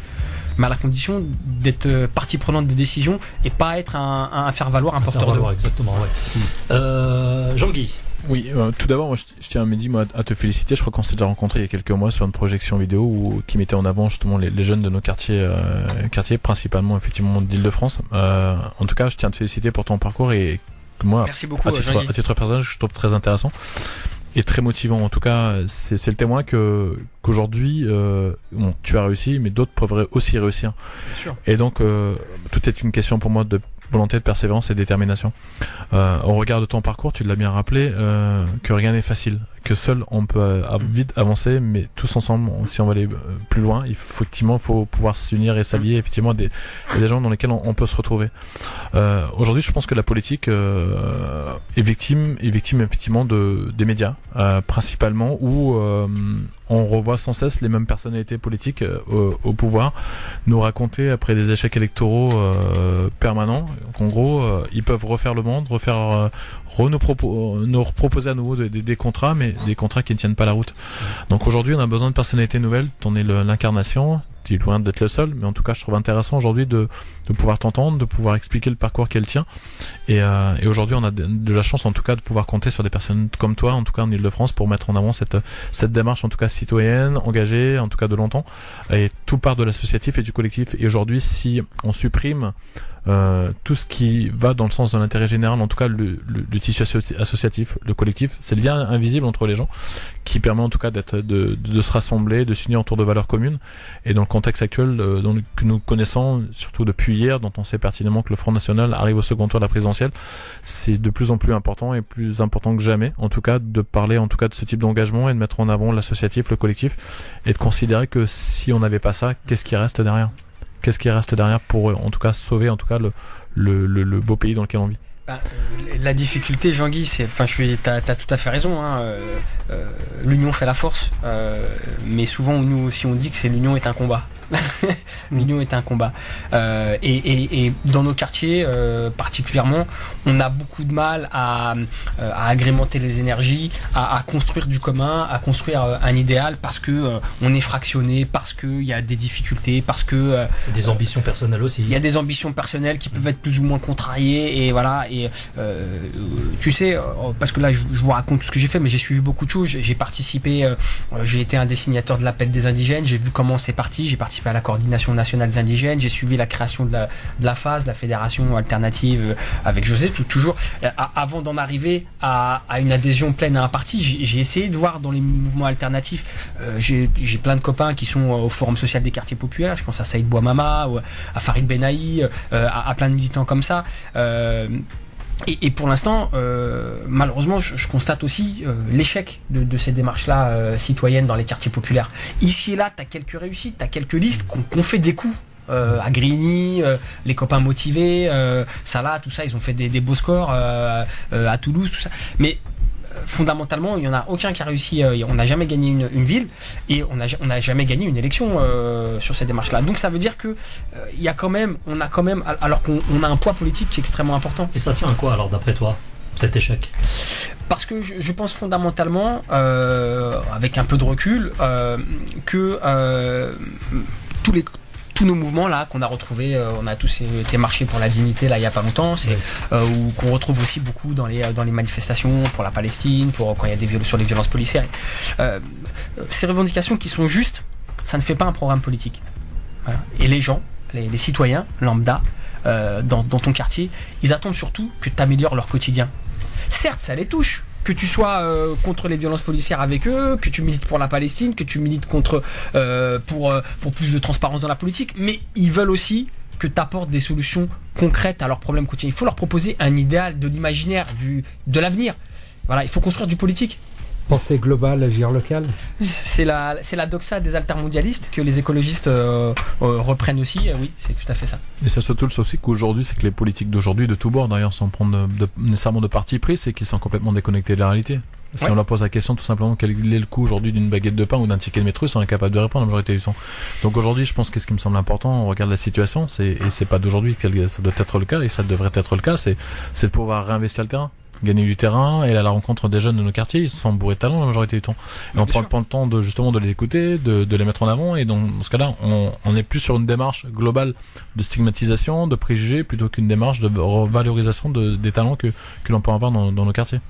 mais à la condition d'être partie prenante des décisions et pas être un faire-valoir, un porteur de voix. Exactement, ouais. Jean-Guy. Oui, tout d'abord, moi, je tiens, Mehdi, moi, à te féliciter. Je crois qu'on s'est déjà rencontrés il y a quelques mois sur une projection vidéo qui mettait en avant justement les jeunes de nos quartiers, principalement effectivement d'Île-de-France. En tout cas, je tiens à te féliciter pour ton parcours et que moi, Merci beaucoup, à titre personnel, je trouve très intéressant et très motivant. En tout cas, c'est le témoin qu'aujourd'hui, bon, tu as réussi, mais d'autres pourraient aussi réussir. Bien sûr. Et donc, tout est une question pour moi de volonté, de persévérance et de détermination. Au regard de ton parcours, tu l'as bien rappelé, que rien n'est facile, que seul on peut vite avancer, mais tous ensemble, si on veut aller plus loin, il faut pouvoir s'unir et s'allier effectivement des gens dans lesquels on peut se retrouver. Aujourd'hui, je pense que la politique est victime effectivement des médias, principalement, où on revoit sans cesse les mêmes personnalités politiques au pouvoir nous raconter après des échecs électoraux permanents qu'en gros ils peuvent refaire le monde, nous proposer à nouveau des contrats, mais des contrats qui ne tiennent pas la route. Donc aujourd'hui on a besoin de personnalités nouvelles, t'en es l'incarnation. Tu es loin d'être le seul, mais en tout cas je trouve intéressant aujourd'hui de pouvoir t'entendre, de pouvoir expliquer le parcours qu'elle tient. Et aujourd'hui on a de la chance en tout cas de pouvoir compter sur des personnes comme toi, en tout cas en Ile-de-France, pour mettre en avant cette démarche en tout cas citoyenne, engagée, en tout cas de longtemps. Et tout part de l'associatif et du collectif. Et aujourd'hui, si on supprime tout ce qui va dans le sens de l'intérêt général, en tout cas le tissu associatif, le collectif, c'est le lien invisible entre les gens qui permet en tout cas de se rassembler, de s'unir autour de valeurs communes. Et dans le contexte actuel que nous connaissons, surtout depuis hier, dont on sait pertinemment que le Front National arrive au second tour de la présidentielle, c'est de plus en plus important et plus important que jamais, en tout cas, de parler en tout cas de ce type d'engagement et de mettre en avant l'associatif, le collectif, et de considérer que si on n'avait pas ça, qu'est-ce qui reste derrière ? Qu'est-ce qui reste derrière pour en tout cas sauver en tout cas le beau pays dans lequel on vit? La difficulté, Jean-Guy, t'as tout à fait raison. L'union fait la force, mais souvent nous aussi on dit que l'union est un combat. L'union est un combat. Et dans nos quartiers particulièrement, on a beaucoup de mal à agrémenter les énergies, à construire du commun, à construire un idéal, parce que on est fractionné, parce qu'il y a des difficultés, parce que des ambitions personnelles aussi. Il y a des ambitions personnelles qui peuvent être plus ou moins contrariées, et voilà. Et tu sais, parce que là je vous raconte tout ce que j'ai fait, mais j'ai suivi beaucoup de choses. J'ai participé, j'ai été un des signataires de l'appel des indigènes. J'ai vu comment c'est parti. J'ai participé à la coordination nationale des indigènes. J'ai suivi la création de la FAS, de la fédération alternative, avec José, toujours. Avant d'en arriver à une adhésion pleine à un parti, j'ai essayé de voir dans les mouvements alternatifs. J'ai plein de copains qui sont au Forum social des quartiers populaires. Je pense à Saïd Bouamama, ou à Farid Benahi, à plein de militants comme ça. Et pour l'instant, malheureusement, je constate aussi l'échec de ces démarches-là citoyennes dans les quartiers populaires. Ici et là, tu as quelques réussites, tu as quelques listes qu'on fait des coups. À Grigny, les copains motivés, Salah, tout ça, ils ont fait des beaux scores à Toulouse, tout ça. Mais fondamentalement, il n'y en a aucun qui a réussi. On n'a jamais gagné une ville, et on n'a jamais gagné une élection sur ces démarches-là. Donc ça veut dire que on a quand même, alors qu'on a un poids politique qui est extrêmement important. Et ça tient à quoi alors, d'après toi, cet échec? Parce que je pense fondamentalement, avec un peu de recul, que tous nos mouvements là qu'on a retrouvés, on a tous été marcher pour la dignité là il y a pas longtemps, ou qu'on retrouve aussi beaucoup dans les manifestations pour la Palestine, pour quand il y a sur les violences policières. Ces revendications qui sont justes, ça ne fait pas un programme politique. Voilà. Et les gens, les citoyens lambda dans ton quartier, ils attendent surtout que tu améliores leur quotidien. Certes, ça les touche. Que tu sois contre les violences policières avec eux, que tu milites pour la Palestine, que tu milites pour plus de transparence dans la politique, mais ils veulent aussi que tu apportes des solutions concrètes à leurs problèmes quotidiens. Il faut leur proposer un idéal de l'imaginaire, de l'avenir. Voilà, il faut construire du politique. Penser global, agir local. C'est la doxa des altermondialistes que les écologistes reprennent aussi. Oui, c'est tout à fait ça. Et ça se touche aussi qu'aujourd'hui, c'est que les politiques d'aujourd'hui, de tous bords d'ailleurs, sans prendre nécessairement de parti pris, c'est qu'ils sont complètement déconnectés de la réalité. Si on leur pose la question tout simplement quel est le coût aujourd'hui d'une baguette de pain ou d'un ticket de métro, ils sont incapables de répondre la majorité du temps. Donc aujourd'hui, je pense que ce qui me semble important, on regarde la situation, et c'est pas d'aujourd'hui que ça doit être le cas, et ça devrait être le cas, c'est de pouvoir réinvestir le terrain. Gagner du terrain et aller à la rencontre des jeunes de nos quartiers, ils sont bourrés de talent la majorité du temps. Et on prend le temps de les écouter, de les mettre en avant, et donc dans ce cas-là, on est plus sur une démarche globale de stigmatisation, de préjugés, plutôt qu'une démarche de valorisation des talents que l'on peut avoir dans nos quartiers.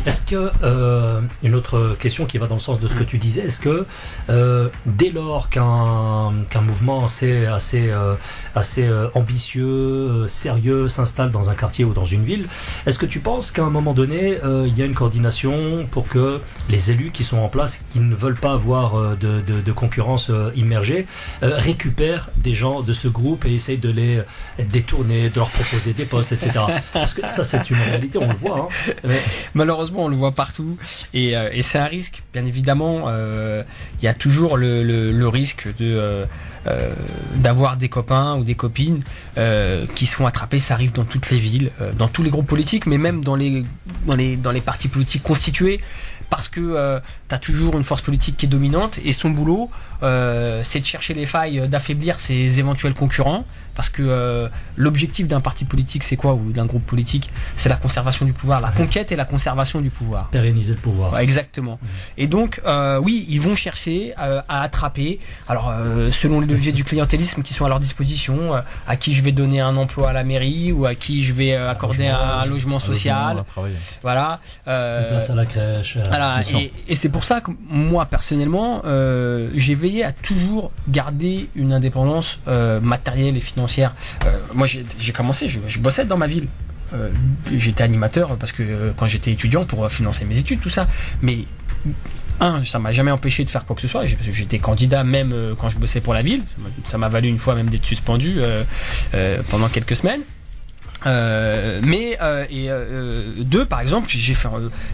Est-ce que, une autre question qui va dans le sens de ce que tu disais, est-ce que dès lors qu'un mouvement assez ambitieux, sérieux s'installe dans un quartier ou dans une ville, est-ce que tu penses qu'à un moment donné, il y a une coordination pour que les élus qui sont en place, qui ne veulent pas avoir de concurrence immergée, récupèrent des gens de ce groupe et essayent de les détourner, de leur proposer des postes, etc. Parce que ça, c'est une réalité, on le voit. Hein. Malheureusement, on le voit partout, et c'est un risque. Bien évidemment, il y a toujours le risque d'avoir des copains ou des copines qui se font attraper. Ça arrive dans toutes les villes, dans tous les groupes politiques, mais même dans les partis politiques constitués. Parce que tu as toujours une force politique qui est dominante, et son boulot, c'est de chercher les failles, d'affaiblir ses éventuels concurrents. Parce que l'objectif d'un parti politique, c'est quoi, ou d'un groupe politique? C'est la conservation du pouvoir, la conquête et la conservation du pouvoir. Pérenniser le pouvoir. Ouais, exactement. Et donc, oui, ils vont chercher à attraper, alors selon les leviers du clientélisme qui sont à leur disposition, à qui je vais donner un emploi à la mairie, ou à qui je vais accorder un logement social. Voilà. Une place à la crèche. Voilà, et c'est pour ça que moi, personnellement, j'ai veillé à toujours garder une indépendance matérielle et financière. Moi, j'ai commencé, je bossais dans ma ville. J'étais animateur parce que quand j'étais étudiant, pour financer mes études, tout ça. Mais ça m'a jamais empêché de faire quoi que ce soit. Parce que j'étais candidat même quand je bossais pour la ville. Ça m'a valu une fois même d'être suspendu pendant quelques semaines. Deux, par exemple, j'ai fait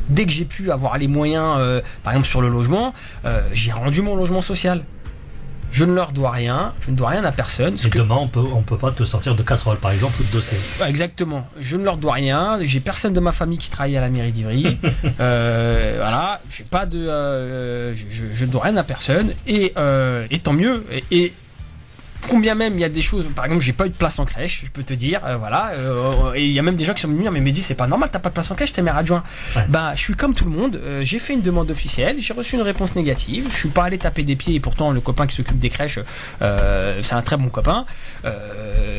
dès que j'ai pu avoir les moyens, par exemple sur le logement, j'ai rendu mon logement social. Je ne leur dois rien, je ne dois rien à personne. Et demain, on peut pas te sortir de casserole, par exemple, ou de dossier. Exactement. Je ne leur dois rien. J'ai personne de ma famille qui travaille à la mairie d'Ivry. Voilà. J'ai pas de, je ne dois rien à personne. Et tant mieux. Et combien même il y a des choses, par exemple, j'ai pas eu de place en crèche, je peux te dire, voilà, et il y a même des gens qui sont venus me dire, mais Mehdi, c'est pas normal, t'as pas de place en crèche, t'es maire adjoint. Ouais. Bah, je suis comme tout le monde, j'ai fait une demande officielle, j'ai reçu une réponse négative, je suis pas allé taper des pieds, et pourtant le copain qui s'occupe des crèches, c'est un très bon copain,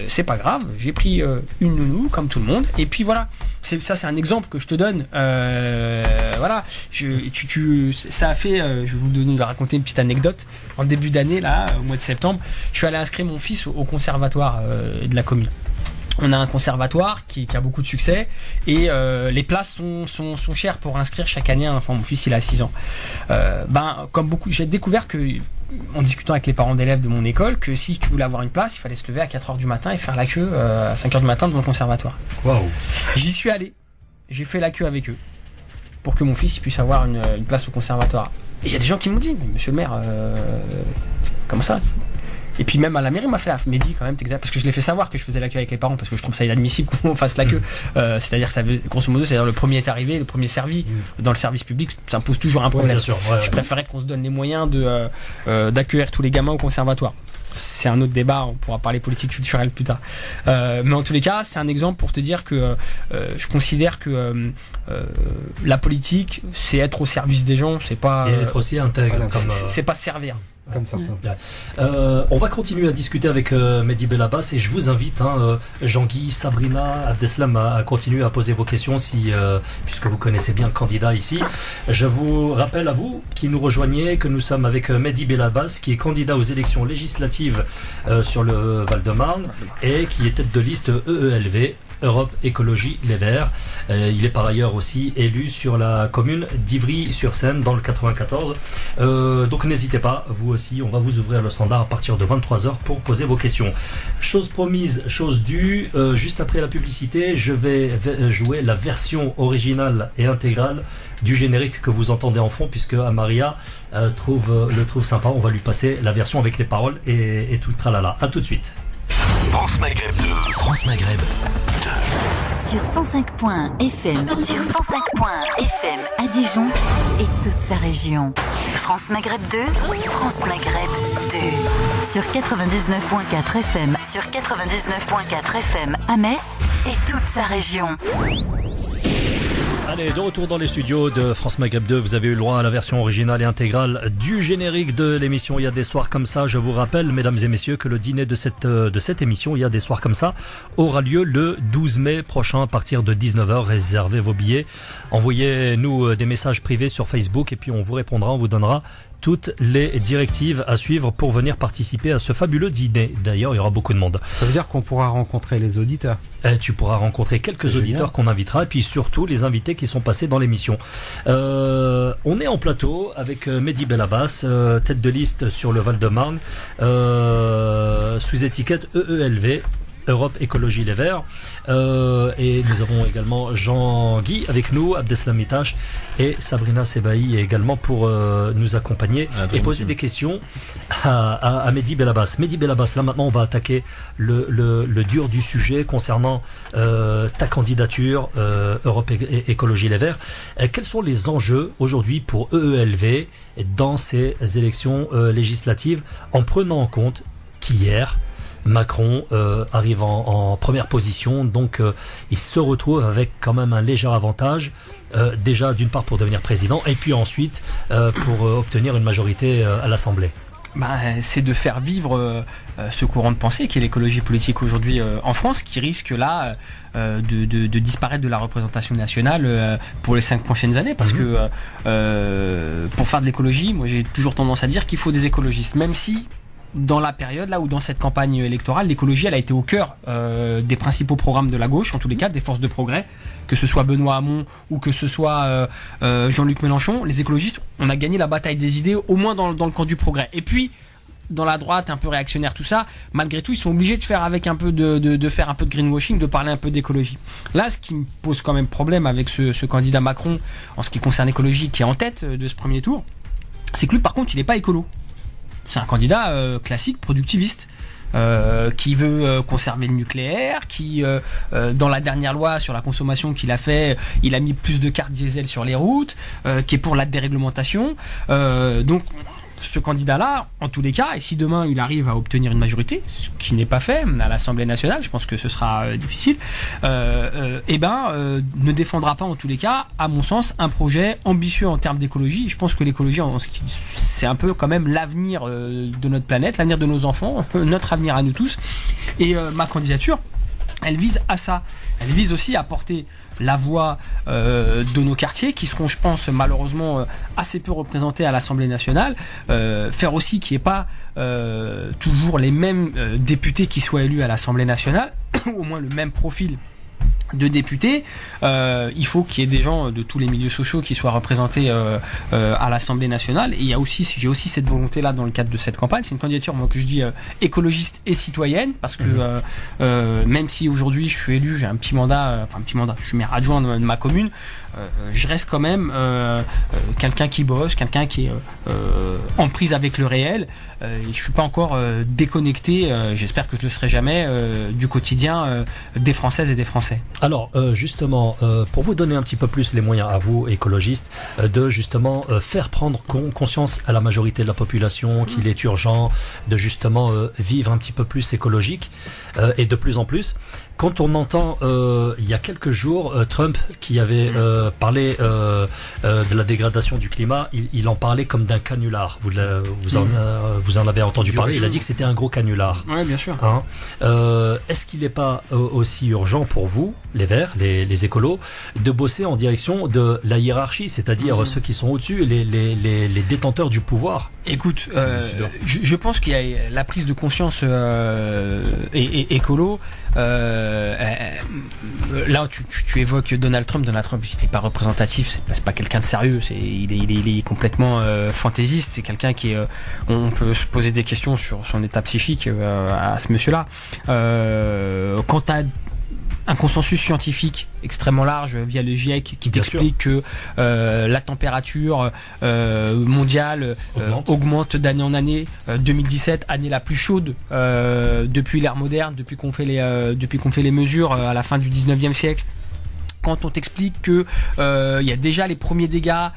c'est pas grave, j'ai pris une nounou comme tout le monde, et puis voilà. Ça, c'est un exemple que je te donne. Voilà. Ça a fait. Je vais vous raconter une petite anecdote. En début d'année, là, au mois de septembre, je suis allé inscrire mon fils au conservatoire de la commune. On a un conservatoire qui a beaucoup de succès, et les places sont chères pour inscrire chaque année. Enfin, mon fils, il a 6 ans. Comme beaucoup, j'ai découvert que, en discutant avec les parents d'élèves de mon école, que si tu voulais avoir une place, il fallait se lever à 4h du matin et faire la queue à 5h du matin devant le conservatoire. Waouh. J'y suis allé, j'ai fait la queue avec eux pour que mon fils puisse avoir une place au conservatoire. Et il y a des gens qui m'ont dit, monsieur le maire, comment ça? Et puis même à la mairie, on m'a fait Mehdi, quand même, parce que je l'ai fait savoir que je faisais la queue avec les parents, parce que je trouve ça inadmissible qu'on fasse la queue. C'est-à-dire que ça veut, grosso modo, c'est-à-dire le premier est arrivé, le premier servi. Dans le service public, ça me pose toujours un problème. Bien sûr, je préférais qu'on se donne les moyens d'accueillir tous les gamins au conservatoire. C'est un autre débat, on pourra parler politique culturelle plus tard. Mais en tous les cas, c'est un exemple pour te dire que je considère que la politique, c'est être au service des gens, c'est pas... Et être aussi intègre. C'est pas servir. Comme ça. On va continuer à discuter avec Mehdi Belabas, et je vous invite, Jean-Guy, Sabrina, Abdeslam, à continuer à poser vos questions puisque vous connaissez bien le candidat ici. Je vous rappelle à vous qui nous rejoignez que nous sommes avec Mehdi Belabas, qui est candidat aux élections législatives sur le Val-de-Marne et qui est tête de liste EELV, Europe Écologie Les Verts. Il est par ailleurs aussi élu sur la commune d'Ivry-sur-Seine dans le 94. Donc n'hésitez pas, vous aussi, on va vous ouvrir le standard à partir de 23h pour poser vos questions. Chose promise, chose due, juste après la publicité, je vais jouer la version originale et intégrale du générique que vous entendez en fond, puisque Amaria le trouve sympa. On va lui passer la version avec les paroles et tout le tralala. A tout de suite. France Maghreb 2. France Maghreb 2. Sur 105.FM. Sur 105.FM à Dijon et toute sa région. France Maghreb 2. France Maghreb 2. Sur 99.4 FM. Sur 99.4 FM à Metz et toute sa région. Allez, de retour dans les studios de France Maghreb 2, vous avez eu le droit à la version originale et intégrale du générique de l'émission Il y a des soirs comme ça. Je vous rappelle, mesdames et messieurs, que le dîner de cette émission Il y a des soirs comme ça aura lieu le 12 mai prochain à partir de 19h. Réservez vos billets, envoyez-nous des messages privés sur Facebook et puis on vous répondra, on vous donnera toutes les directives à suivre pour venir participer à ce fabuleux dîner. D'ailleurs, il y aura beaucoup de monde. Ça veut dire qu'on pourra rencontrer les auditeurs. Tu pourras rencontrer quelques auditeurs qu'on invitera et puis surtout les invités qui sont passés dans l'émission. On est en plateau avec Mehdi Belabas, tête de liste sur le Val-de-Marne, sous étiquette EELV. Europe Écologie Les Verts, et nous avons également Jean-Guy avec nous, Abdeslam Mitache et Sabrina Sebaï également pour nous accompagner et poser des questions à Mehdi Belabas. Mehdi Belabas, là maintenant on va attaquer le dur du sujet concernant ta candidature Europe Écologie Les Verts. Quels sont les enjeux aujourd'hui pour EELV dans ces élections législatives en prenant en compte qu'hier Macron arrive en première position, donc il se retrouve avec quand même un léger avantage, déjà d'une part pour devenir président et puis ensuite pour obtenir une majorité à l'Assemblée. C'est de faire vivre ce courant de pensée qui est l'écologie politique aujourd'hui en France, qui risque là de disparaître de la représentation nationale pour les 5 prochaines années, parce que pour faire de l'écologie, moi j'ai toujours tendance à dire qu'il faut des écologistes, même si dans la période là où dans cette campagne électorale l'écologie elle a été au cœur des principaux programmes de la gauche, en tous les cas des forces de progrès, que ce soit Benoît Hamon ou que ce soit Jean-Luc Mélenchon. Les écologistes, on a gagné la bataille des idées au moins dans le camp du progrès. Et puis dans la droite un peu réactionnaire, tout ça, malgré tout ils sont obligés de faire avec un peu de faire un peu de greenwashing, de parler un peu d'écologie. Là ce qui me pose quand même problème avec ce candidat Macron en ce qui concerne l'écologie qui est en tête de ce premier tour, c'est que lui par contre il n'est pas écolo. C'est un candidat classique, productiviste, qui veut conserver le nucléaire, qui, dans la dernière loi sur la consommation qu'il a fait, il a mis plus de cartes diesel sur les routes, qui est pour la déréglementation. Donc, ce candidat-là, en tous les cas, et si demain il arrive à obtenir une majorité, ce qui n'est pas fait à l'Assemblée nationale, je pense que ce sera difficile, ne défendra pas en tous les cas, à mon sens, un projet ambitieux en termes d'écologie. Je pense que l'écologie, c'est un peu quand même l'avenir de notre planète, l'avenir de nos enfants, notre avenir à nous tous. Et ma candidature, elle vise à ça. Elle vise aussi à porter la voix de nos quartiers qui seront, je pense, malheureusement assez peu représentés à l'Assemblée nationale. Faire aussi qu'il n'y ait pas toujours les mêmes députés qui soient élus à l'Assemblée nationale, ou au moins le même profil de députés. Il faut qu'il y ait des gens de tous les milieux sociaux qui soient représentés à l'Assemblée nationale. Et j'ai aussi cette volonté là dans le cadre de cette campagne. C'est une candidature, moi, que je dis écologiste et citoyenne, parce que même si aujourd'hui je suis élu, j'ai un petit mandat, je suis maire adjoint de ma commune, je reste quand même quelqu'un qui bosse, quelqu'un qui est en prise avec le réel. Je suis pas encore déconnecté, j'espère que je le serai jamais, du quotidien des Françaises et des Français. Alors justement, pour vous donner un petit peu plus les moyens à vous, écologistes, de justement faire prendre conscience à la majorité de la population qu'il est urgent de justement vivre un petit peu plus écologique et de plus en plus. Quand on entend il y a quelques jours Trump qui avait parlé de la dégradation du climat, il en parlait comme d'un canular. Vous en avez entendu parler. Il a dit que c'était un gros canular. Oui, bien sûr. Hein, est-ce qu'il n'est pas aussi urgent pour vous, les Verts, les écolos, de bosser en direction de la hiérarchie, c'est-à-dire ceux qui sont au-dessus, les détenteurs du pouvoir? Écoute, je pense qu'il y a la prise de conscience écolo. Là, tu évoques Donald Trump. Donald Trump, il n'est pas représentatif. C'est pas quelqu'un de sérieux. Il est complètement fantaisiste. C'est quelqu'un qui est. On peut se poser des questions sur son état psychique à ce monsieur-là. Quant à un consensus scientifique extrêmement large via le GIEC qui t'explique que la température mondiale augmente d'année en année. 2017, année la plus chaude depuis l'ère moderne, depuis qu'on fait les mesures à la fin du 19e siècle. quand on t'explique que il y a déjà les premiers dégâts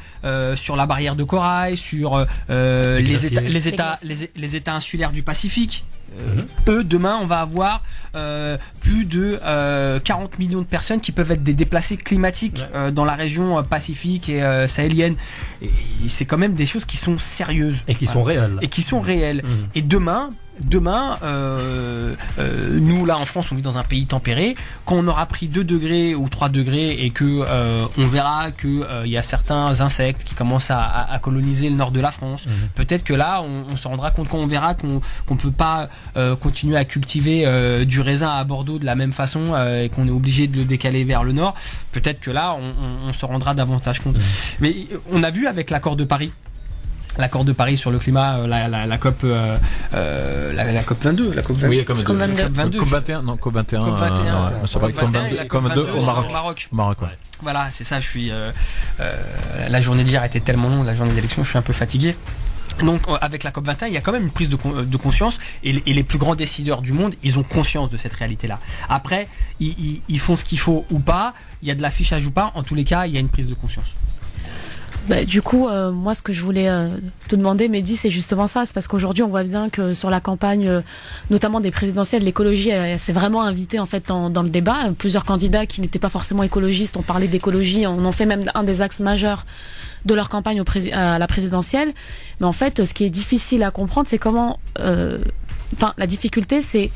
sur la barrière de corail, sur les États insulaires du Pacifique. Eux, demain, on va avoir plus de 40 millions de personnes qui peuvent être des déplacés climatiques dans la région pacifique et sahélienne. Et c'est quand même des choses qui sont sérieuses. Et qui sont réelles. Et qui sont réelles. Et demain, nous là en France, on vit dans un pays tempéré. Quand on aura pris 2 degrés ou 3 degrés et que on verra que il y a certains insectes qui commencent à coloniser le nord de la France, peut-être que là on se rendra compte, quand on verra qu'on peut pas continuer à cultiver du raisin à Bordeaux de la même façon et qu'on est obligé de le décaler vers le nord, peut-être que là on se rendra davantage compte. Mais on a vu avec l'accord de Paris. L'accord de Paris sur le climat, la COP, la COP 22, la COP 22. Oui, la COP 22. COP 21, non, COP 21. COP 21. Ça va être COP 22 au Maroc. Au Maroc, ouais. Voilà, c'est ça, je suis, la journée d'hier était tellement longue, la journée d'élection, je suis un peu fatigué. Donc, avec la COP 21, il y a quand même une prise de conscience et les plus grands décideurs du monde, ils ont conscience de cette réalité-là. Après, ils font ce qu'il faut ou pas, il y a de l'affichage ou pas, en tous les cas, il y a une prise de conscience. Du coup, moi, ce que je voulais te demander, Mehdi, c'est justement ça. C'est parce qu'aujourd'hui, on voit bien que sur la campagne, notamment des présidentielles, l'écologie s'est vraiment invitée en fait dans le débat. Plusieurs candidats qui n'étaient pas forcément écologistes ont parlé d'écologie, on en fait même un des axes majeurs de leur campagne à la présidentielle. Mais en fait, ce qui est difficile à comprendre, c'est comment... la difficulté, c'est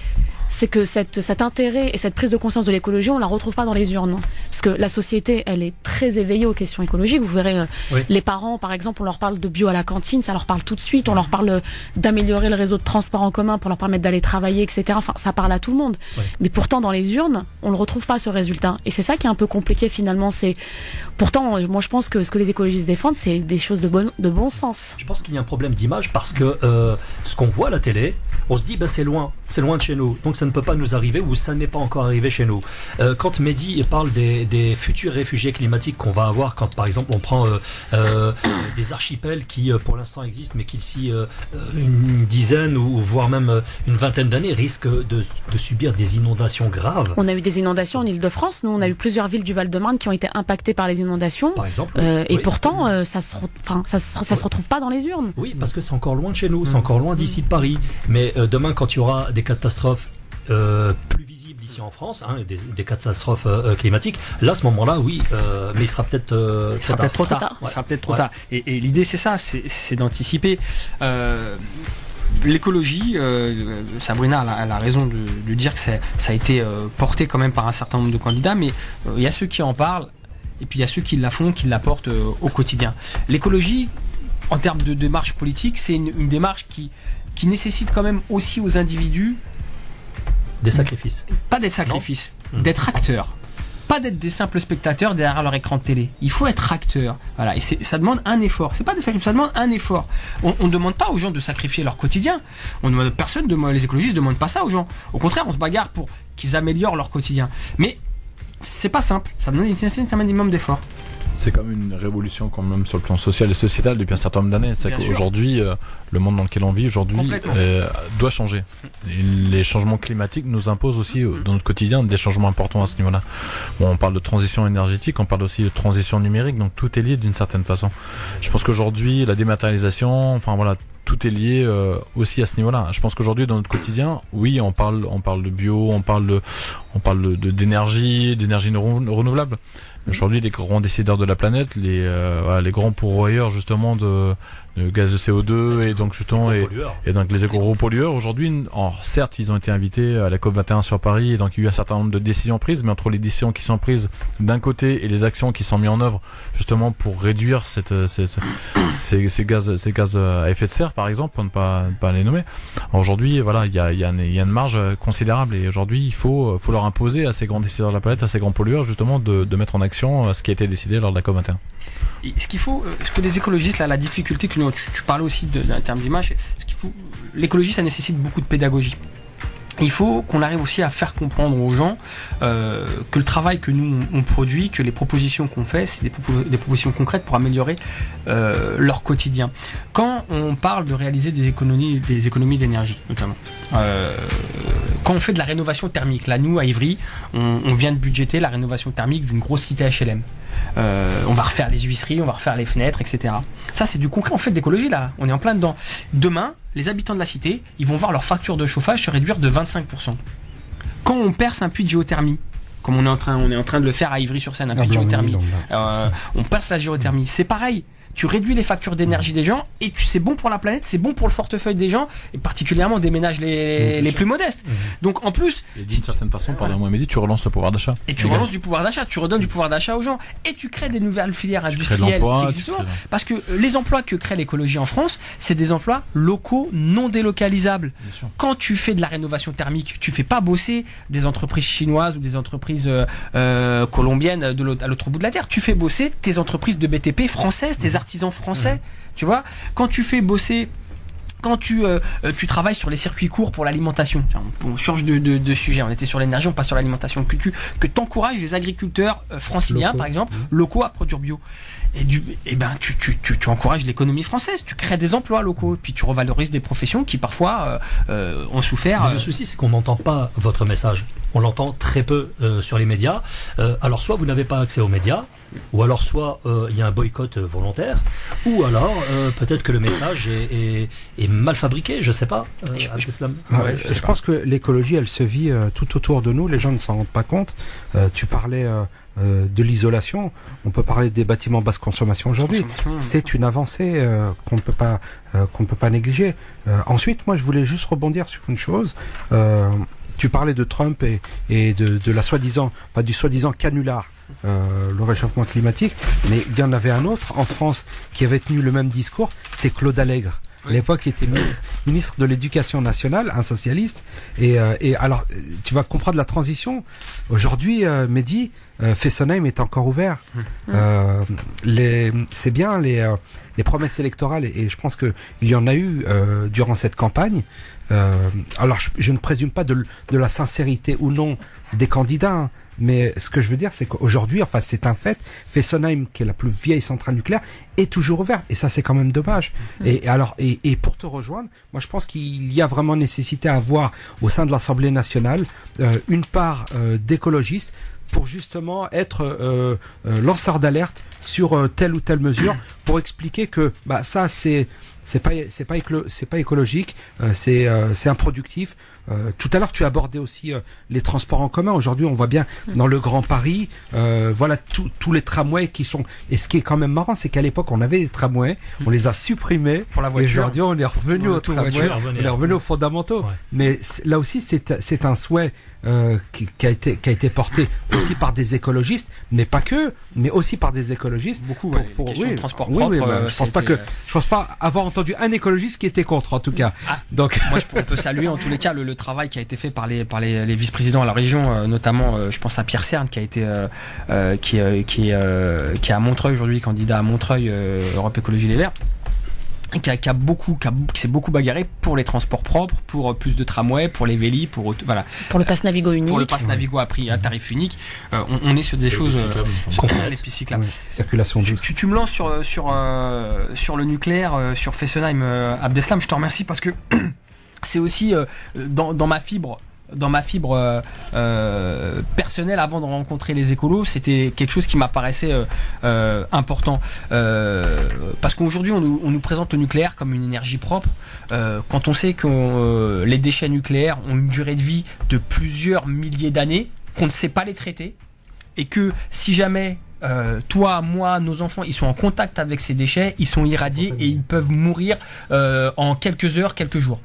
que cet intérêt et cette prise de conscience de l'écologie, on la retrouve pas dans les urnes. Parce que la société, elle est très éveillée aux questions écologiques. Vous verrez, les parents, par exemple, on leur parle de bio à la cantine, ça leur parle tout de suite. On leur parle d'améliorer le réseau de transport en commun pour leur permettre d'aller travailler, etc. Enfin, ça parle à tout le monde. Mais pourtant, dans les urnes, on le retrouve pas, ce résultat. Et c'est ça qui est un peu compliqué, finalement. Pourtant, moi, je pense que ce que les écologistes défendent, c'est des choses de bon sens. Je pense qu'il y a un problème d'image parce que ce qu'on voit à la télé, on se dit, c'est loin de chez nous. Donc ça ne peut pas nous arriver ou ça n'est pas encore arrivé chez nous. Quand Mehdi parle des futurs réfugiés climatiques qu'on va avoir, quand par exemple on prend des archipels qui pour l'instant existent mais qui d'ici une dizaine ou voire même une vingtaine d'années risquent de subir des inondations graves. On a eu des inondations en Ile-de-France. Nous, on a eu plusieurs villes du Val-de-Marne qui ont été impactées par les inondations. Par exemple. Et pourtant, ça se retrouve pas dans les urnes. Oui, parce que c'est encore loin de chez nous, c'est encore loin d'ici de Paris. Mais demain, quand il y aura des catastrophes plus visibles ici en France, des catastrophes climatiques, là, à ce moment-là, oui, mais il sera peut-être trop tard. Il sera peut-être trop tard. Et l'idée, c'est ça, c'est d'anticiper. L'écologie, Sabrina elle a raison de dire que ça a été porté quand même par un certain nombre de candidats, mais il y a ceux qui en parlent et puis il y a ceux qui la font, qui la portent au quotidien. L'écologie, en termes de démarche politique, c'est une démarche qui nécessite quand même aussi aux individus des sacrifices. Pas d'être sacrifices, d'être acteurs. Pas d'être des simples spectateurs derrière leur écran de télé. Il faut être acteur. Voilà. Et ça demande un effort. C'est pas des sacrifices, ça demande un effort. On ne demande pas aux gens de sacrifier leur quotidien. Les écologistes ne demandent pas ça aux gens. Au contraire, on se bagarre pour qu'ils améliorent leur quotidien. Mais c'est pas simple. Ça demande un minimum d'effort. C'est comme une révolution quand même sur le plan social et sociétal depuis un certain nombre d'années. C'est qu'aujourd'hui, le monde dans lequel on vit aujourd'hui doit changer. Et les changements climatiques nous imposent aussi dans notre quotidien des changements importants à ce niveau-là. Bon, on parle de transition énergétique, on parle aussi de transition numérique, donc tout est lié d'une certaine façon. Je pense qu'aujourd'hui, la dématérialisation, tout est lié aussi à ce niveau-là. Je pense qu'aujourd'hui, dans notre quotidien, oui, on parle de bio, on parle d'énergie renouvelable. Aujourd'hui, les grands décideurs de la planète, les grands pourvoyeurs justement de gaz de CO2 et donc justement et donc les gros pollueurs aujourd'hui, certes, ils ont été invités à la COP 21 sur Paris et donc il y a eu un certain nombre de décisions prises, mais entre les décisions qui sont prises d'un côté et les actions qui sont mises en œuvre justement pour réduire ces gaz à effet de serre, par exemple, pour ne pas les nommer. Aujourd'hui, il y a une marge considérable et aujourd'hui, il faut leur imposer à ces grands décideurs de la planète, à ces grands pollueurs justement de mettre en action ce qui a été décidé lors de la COP 21. Et ce que les écologistes, la difficulté que tu parlais aussi d'un terme d'image, l'écologie, ça nécessite beaucoup de pédagogie. Il faut qu'on arrive aussi à faire comprendre aux gens que le travail que nous on produit, que les propositions qu'on fait, c'est des propositions concrètes pour améliorer leur quotidien. Quand on parle de réaliser des économies d'énergie, notamment, quand on fait de la rénovation thermique, là nous à Ivry, on vient de budgéter la rénovation thermique d'une grosse cité HLM. On va refaire les huisseries, on va refaire les fenêtres, etc. Ça c'est du concret, on fait de l'écologie là, on est en plein dedans. Demain, les habitants de la cité, ils vont voir leur facture de chauffage se réduire de 25%. Quand on perce un puits de géothermie, comme on est en train de le faire à Ivry-sur-Seine, un puits de géothermie, on perce la géothermie, c'est pareil. Tu réduis les factures d'énergie des gens et c'est bon pour la planète, c'est bon pour le portefeuille des gens et particulièrement des ménages les plus modestes. Donc en plus, et d'une certaine façon, pardon-moi Mehdi, tu relances le pouvoir d'achat. Et tu relances du pouvoir d'achat, tu redonnes du pouvoir d'achat aux gens et tu crées des nouvelles filières industrielles qui existent. Parce que les emplois que crée l'écologie en France, c'est des emplois locaux non délocalisables. Quand tu fais de la rénovation thermique, tu fais pas bosser des entreprises chinoises ou des entreprises colombiennes à l'autre bout de la terre. Tu fais bosser tes entreprises de BTP françaises, tes artisans français, tu vois. Quand tu fais bosser, quand tu travailles sur les circuits courts pour l'alimentation, on change de sujet, on était sur l'énergie, on passe sur l'alimentation, que t'encourages les agriculteurs franciliens par exemple, locaux à produire bio, tu encourages l'économie française, tu crées des emplois locaux, puis tu revalorises des professions qui parfois ont souffert. Le souci c'est qu'on n'entend pas votre message, on l'entend très peu sur les médias. Alors soit vous n'avez pas accès aux médias, ou alors soit il y a un boycott volontaire, ou alors peut-être que le message est mal fabriqué, je sais pas. Je pense que l'écologie elle se vit tout autour de nous, les gens ne s'en rendent pas compte. Tu parlais de l'isolation, on peut parler des bâtiments basse consommation aujourd'hui. C'est une avancée qu'on ne peut pas négliger. Ensuite, moi je voulais juste rebondir sur une chose. Tu parlais de Trump et de la soi-disant, pas du soi-disant canular, le réchauffement climatique, mais il y en avait un autre en France qui avait tenu le même discours, c'était Claude Allègre. À l'époque, il était ministre de l'Éducation nationale, un socialiste. Et alors, tu vas comprendre la transition. Aujourd'hui, Mehdi, Fessenheim est encore ouvert. C'est bien les promesses électorales, et je pense que il y en a eu durant cette campagne. Alors, je ne présume pas de la sincérité ou non des candidats, hein, mais ce que je veux dire, c'est qu'aujourd'hui, enfin, c'est un fait, Fessenheim, qui est la plus vieille centrale nucléaire, est toujours ouverte, et ça, c'est quand même dommage. Et pour te rejoindre, moi, je pense qu'il y a vraiment nécessité à avoir au sein de l'Assemblée nationale une part d'écologistes pour justement être lanceur d'alerte sur telle ou telle mesure, pour expliquer que ça c'est pas écologique, c'est improductif. Tout à l'heure tu abordais aussi les transports en commun. Aujourd'hui on voit bien dans le Grand Paris, voilà tous les tramways qui sont. Et ce qui est quand même marrant, c'est qu'à l'époque on avait des tramways, on les a supprimés. Pour la voiture. Et aujourd'hui on est revenu au tramway, on est revenu aux fondamentaux. Ouais. Mais là aussi c'est un souhait qui a été porté aussi par des écologistes, mais pas que, mais aussi par des écologistes. Beaucoup. De transport propre. Je pense pas avoir entendu un écologiste qui était contre, en tout cas. Donc, moi, on peut saluer en tous les cas le travail qui a été fait par les vice-présidents à la région, notamment, je pense à Pierre Cerne, qui a été, qui est à Montreuil aujourd'hui, candidat à Montreuil, Europe Écologie Les Verts. Qui s'est beaucoup bagarré pour les transports propres, pour plus de tramways, pour les vélis, pour le pass Navigo unique. Pour le pass Navigo à prix, à tarif unique. On est sur des choses les pistes cyclables. Circulation douce. Tu me lances sur le nucléaire, sur Fessenheim, Abdeslam, je te remercie parce que c'est aussi dans ma fibre personnelle avant de rencontrer les écolos, c'était quelque chose qui m'apparaissait important, parce qu'aujourd'hui on nous présente le nucléaire comme une énergie propre, quand on sait que les déchets nucléaires ont une durée de vie de plusieurs milliers d'années, qu'on ne sait pas les traiter, et que si jamais toi, moi, nos enfants, ils sont en contact avec ces déchets, ils sont irradiés et ils peuvent mourir en quelques heures, quelques jours.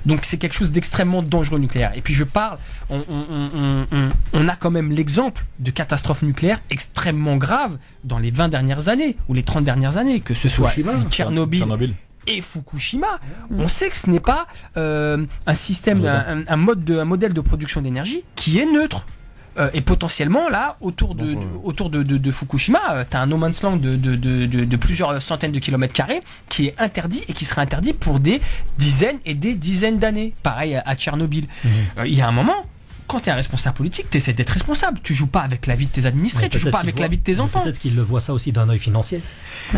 Donc c'est quelque chose d'extrêmement dangereux nucléaire. Et puis je parle, on a quand même l'exemple de catastrophes nucléaires extrêmement graves dans les 20 dernières années ou les 30 dernières années, que ce soit Tchernobyl et Fukushima. On sait que ce n'est pas un système, un modèle de production d'énergie qui est neutre. Et potentiellement là autour de Fukushima, t'as un no man's land de plusieurs centaines de kilomètres carrés qui est interdit et qui sera interdit pour des dizaines et des dizaines d'années. Pareil à Tchernobyl. Il y a un moment, quand tu es un responsable politique, tu essaies d'être responsable. Tu joues pas avec la vie de tes administrés, tu joues pas avec la vie de tes enfants. Peut-être qu'il voit ça aussi d'un œil financier. Je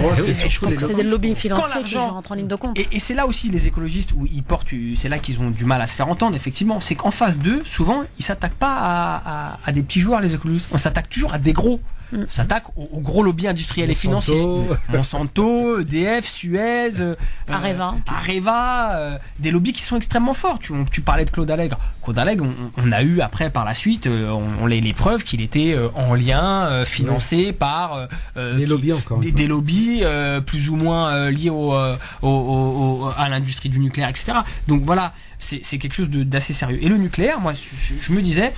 pense que c'est des lobbies financiers qui rentrent en ligne de compte. Et c'est là aussi les écologistes où ils portent, c'est là qu'ils ont du mal à se faire entendre, effectivement. C'est qu'en face d'eux, souvent, ils s'attaquent pas à des petits joueurs, les écologistes. On s'attaque toujours à des gros. On s'attaque aux gros lobbies industriels et financiers. Monsanto, EDF, Suez, Areva, des lobbies qui sont extrêmement forts. Tu parlais de Claude Allègre. Claude Allègre, on a eu après, par la suite, on a les preuves qu'il était en lien, financé par des lobbies encore. Des lobbies plus ou moins liés à l'industrie du nucléaire, etc. Donc voilà, c'est quelque chose d'assez sérieux. Et le nucléaire, moi, je me disais,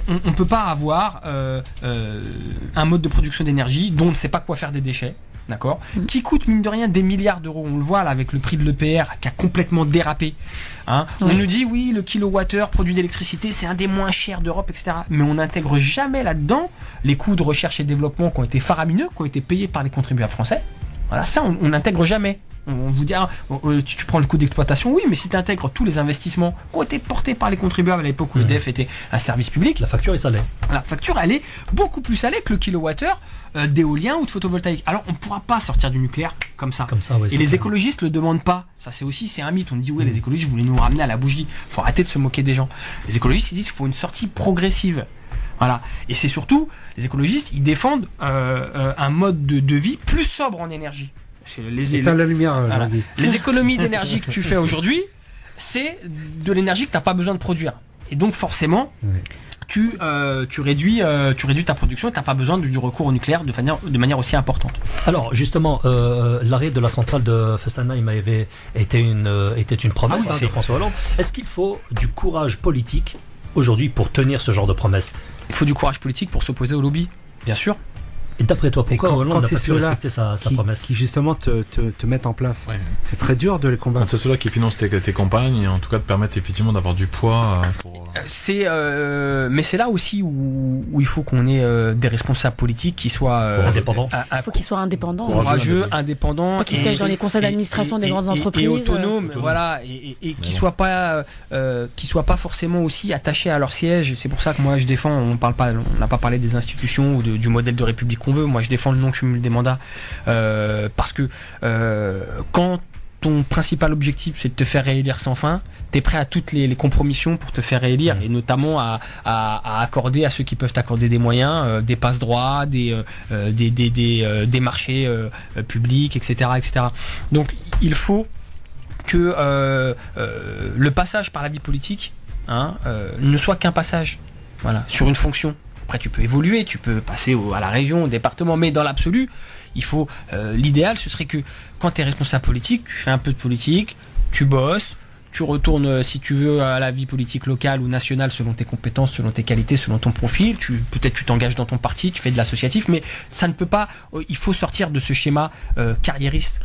on ne peut pas avoir un mode de production d'énergie dont on ne sait pas quoi faire des déchets, d'accord, qui coûte mine de rien des milliards d'euros. On le voit là avec le prix de l'EPR qui a complètement dérapé. Hein. On nous dit oui, le kilowattheure produit d'électricité, c'est un des moins chers d'Europe, etc. Mais on n'intègre jamais là-dedans les coûts de recherche et développement qui ont été faramineux, qui ont été payés par les contribuables français. Voilà, ça on n'intègre jamais. On vous dit, tu prends le coût d'exploitation, oui, mais si tu intègres tous les investissements qui ont été portés par les contribuables à l'époque où EDF était un service public, la facture est salée. La facture, elle est beaucoup plus salée que le kilowattheure d'éolien ou de photovoltaïque. Alors, on ne pourra pas sortir du nucléaire comme ça. Ouais, et les écologistes le demandent pas. Ça, c'est un mythe. On dit, oui, les écologistes voulaient nous ramener à la bougie. Faut arrêter de se moquer des gens. Les écologistes, ils disent qu'il faut une sortie progressive. Voilà. Et c'est surtout, les écologistes, ils défendent un mode de vie plus sobre en énergie. La lumière, voilà. Les économies d'énergie que tu fais aujourd'hui, c'est de l'énergie que tu n'as pas besoin de produire. Et donc forcément, tu réduis ta production et tu n'as pas besoin du recours au nucléaire de manière aussi importante. Alors justement, l'arrêt de la centrale de Fessenheim était une promesse de François Hollande. Est-ce qu'il faut du courage politique aujourd'hui pour tenir ce genre de promesse? Il faut du courage politique pour s'opposer au lobby, bien sûr. Et d'après toi, pourquoi Hollande n'a pas pu respecter sa promesse qui justement te mettent en place. C'est très dur de les combattre. Quand c'est ceux-là qui financent tes campagnes, et en tout cas te permettent effectivement d'avoir du poids. Mais c'est là aussi où il faut qu'on ait des responsables politiques qui soient indépendants. Il faut qu'ils soient indépendants, courageux, indépendants, qui siègent dans les conseils d'administration des grandes entreprises, et autonomes, voilà, et qui soient pas forcément aussi attachés à leur siège. C'est pour ça que moi je défends. On n'a pas parlé des institutions ou du modèle de république qu'on veut. Moi je défends le non-cumul des mandats parce que quand ton principal objectif c'est de te faire réélire sans fin, t'es prêt à toutes les compromissions pour te faire réélire, et notamment à accorder à ceux qui peuvent t'accorder des moyens, des passe-droits, des marchés publics, etc., etc. Donc il faut que le passage par la vie politique ne soit qu'un passage, voilà, sur une fonction. Après, tu peux évoluer, tu peux passer à la région, au département, mais dans l'absolu, il faut. L'idéal, ce serait que quand tu es responsable politique, tu fais un peu de politique, tu bosses, tu retournes, si tu veux, à la vie politique locale ou nationale selon tes compétences, selon tes qualités, selon ton profil. Peut-être tu t'engages dans ton parti, tu fais de l'associatif, mais ça ne peut pas. Il faut sortir de ce schéma carriériste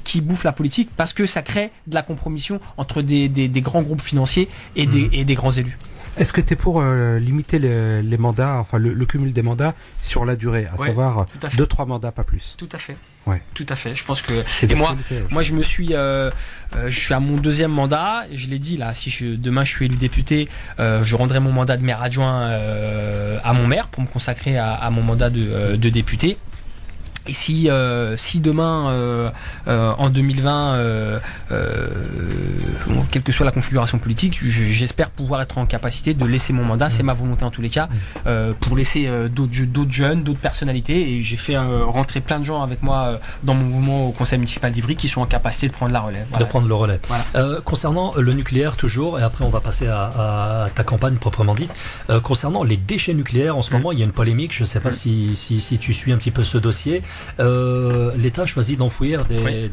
qui bouffe la politique, parce que ça crée de la compromission entre des grands groupes financiers et des grands élus. Est-ce que tu es pour limiter les mandats, enfin le cumul des mandats sur la durée, à savoir 2-3 mandats, pas plus? Tout à fait. Ouais. Tout à fait. Je pense que moi je suis à mon 2e mandat. Je l'ai dit là. Si demain je suis élu député, je rendrai mon mandat de maire adjoint à mon maire pour me consacrer à mon mandat de député. Et si demain, en 2020, quelle que soit la configuration politique, j'espère pouvoir être en capacité de laisser mon mandat, c'est ma volonté en tous les cas, pour laisser d'autres jeunes, d'autres personnalités. Et j'ai fait rentrer plein de gens avec moi dans mon mouvement au conseil municipal d'Ivry qui sont en capacité de prendre la relève. Voilà. De prendre le relais. Voilà. Concernant le nucléaire toujours, et après on va passer à ta campagne proprement dite, concernant les déchets nucléaires, en ce moment il y a une polémique, je ne sais pas si tu suis un petit peu ce dossier. L'État choisit d'enfouir des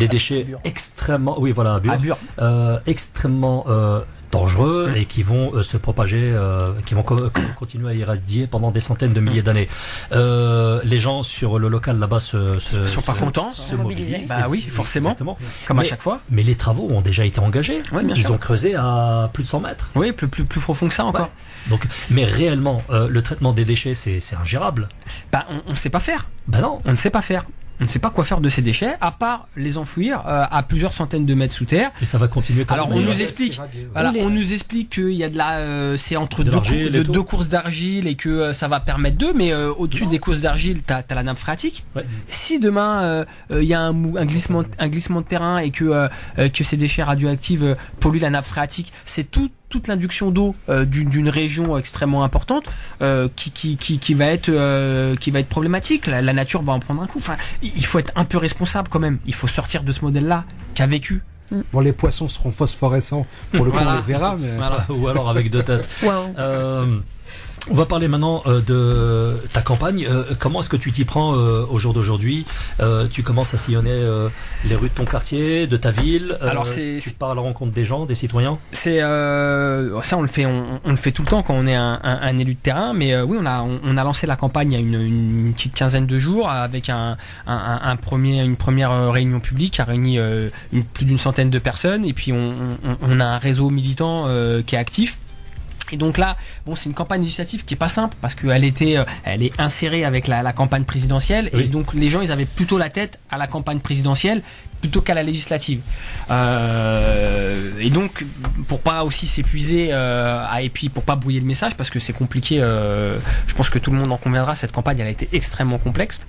déchets extrêmement, extrêmement dangereux et qui vont se propager, qui vont continuer à irradier pendant des centaines de milliers d'années. Les gens sur le local là-bas sont pas contents, se mobilisent. Bah oui, forcément, comme à chaque fois. Mais les travaux ont déjà été engagés. Ouais, ils ont creusé à plus de 100 mètres. Oui, plus profond que ça encore. Ouais. Donc, mais réellement, le traitement des déchets, c'est ingérable. Bah, on ne sait pas faire. Bah non. On ne sait pas faire. On ne sait pas quoi faire de ces déchets, à part les enfouir à plusieurs centaines de mètres sous terre. Et ça va continuer comme Alors on nous explique, on nous explique qu'il y a de la, c'est entre deux courses d'argile et que ça va permettre d'eux, mais au-dessus des courses d'argile, t'as la nappe phréatique. Ouais. Si demain il y a un glissement de terrain et que ces déchets radioactifs polluent la nappe phréatique, c'est toute l'induction d'eau d'une région extrêmement importante qui va être problématique. La nature va en prendre un coup. Enfin, il faut être un peu responsable quand même. Il faut sortir de ce modèle-là qu'a vécu. Bon, les poissons seront phosphorescents. Pour le coup, on les verra. Mais... Voilà. Ou alors avec deux têtes. Wow. On va parler maintenant de ta campagne. Comment est-ce que tu t'y prends au jour d'aujourd'hui? Tu commences à sillonner les rues de ton quartier, de ta ville. Alors tu pars à la rencontre des gens, des citoyens. C'est ça, on le fait tout le temps quand on est un élu de terrain. Mais oui, on a lancé la campagne il y a une petite quinzaine de jours avec une première réunion publique qui a réuni plus d'une centaine de personnes. Et puis on a un réseau militant qui est actif. Et donc là, bon, c'est une campagne législative qui est pas simple parce qu'elle est insérée avec la campagne présidentielle. Oui. Et donc les gens, ils avaient plutôt la tête à la campagne présidentielle plutôt qu'à la législative. Et donc, pour pas aussi s'épuiser et puis pour pas brouiller le message parce que c'est compliqué. Je pense que tout le monde en conviendra. Cette campagne, elle a été extrêmement complexe.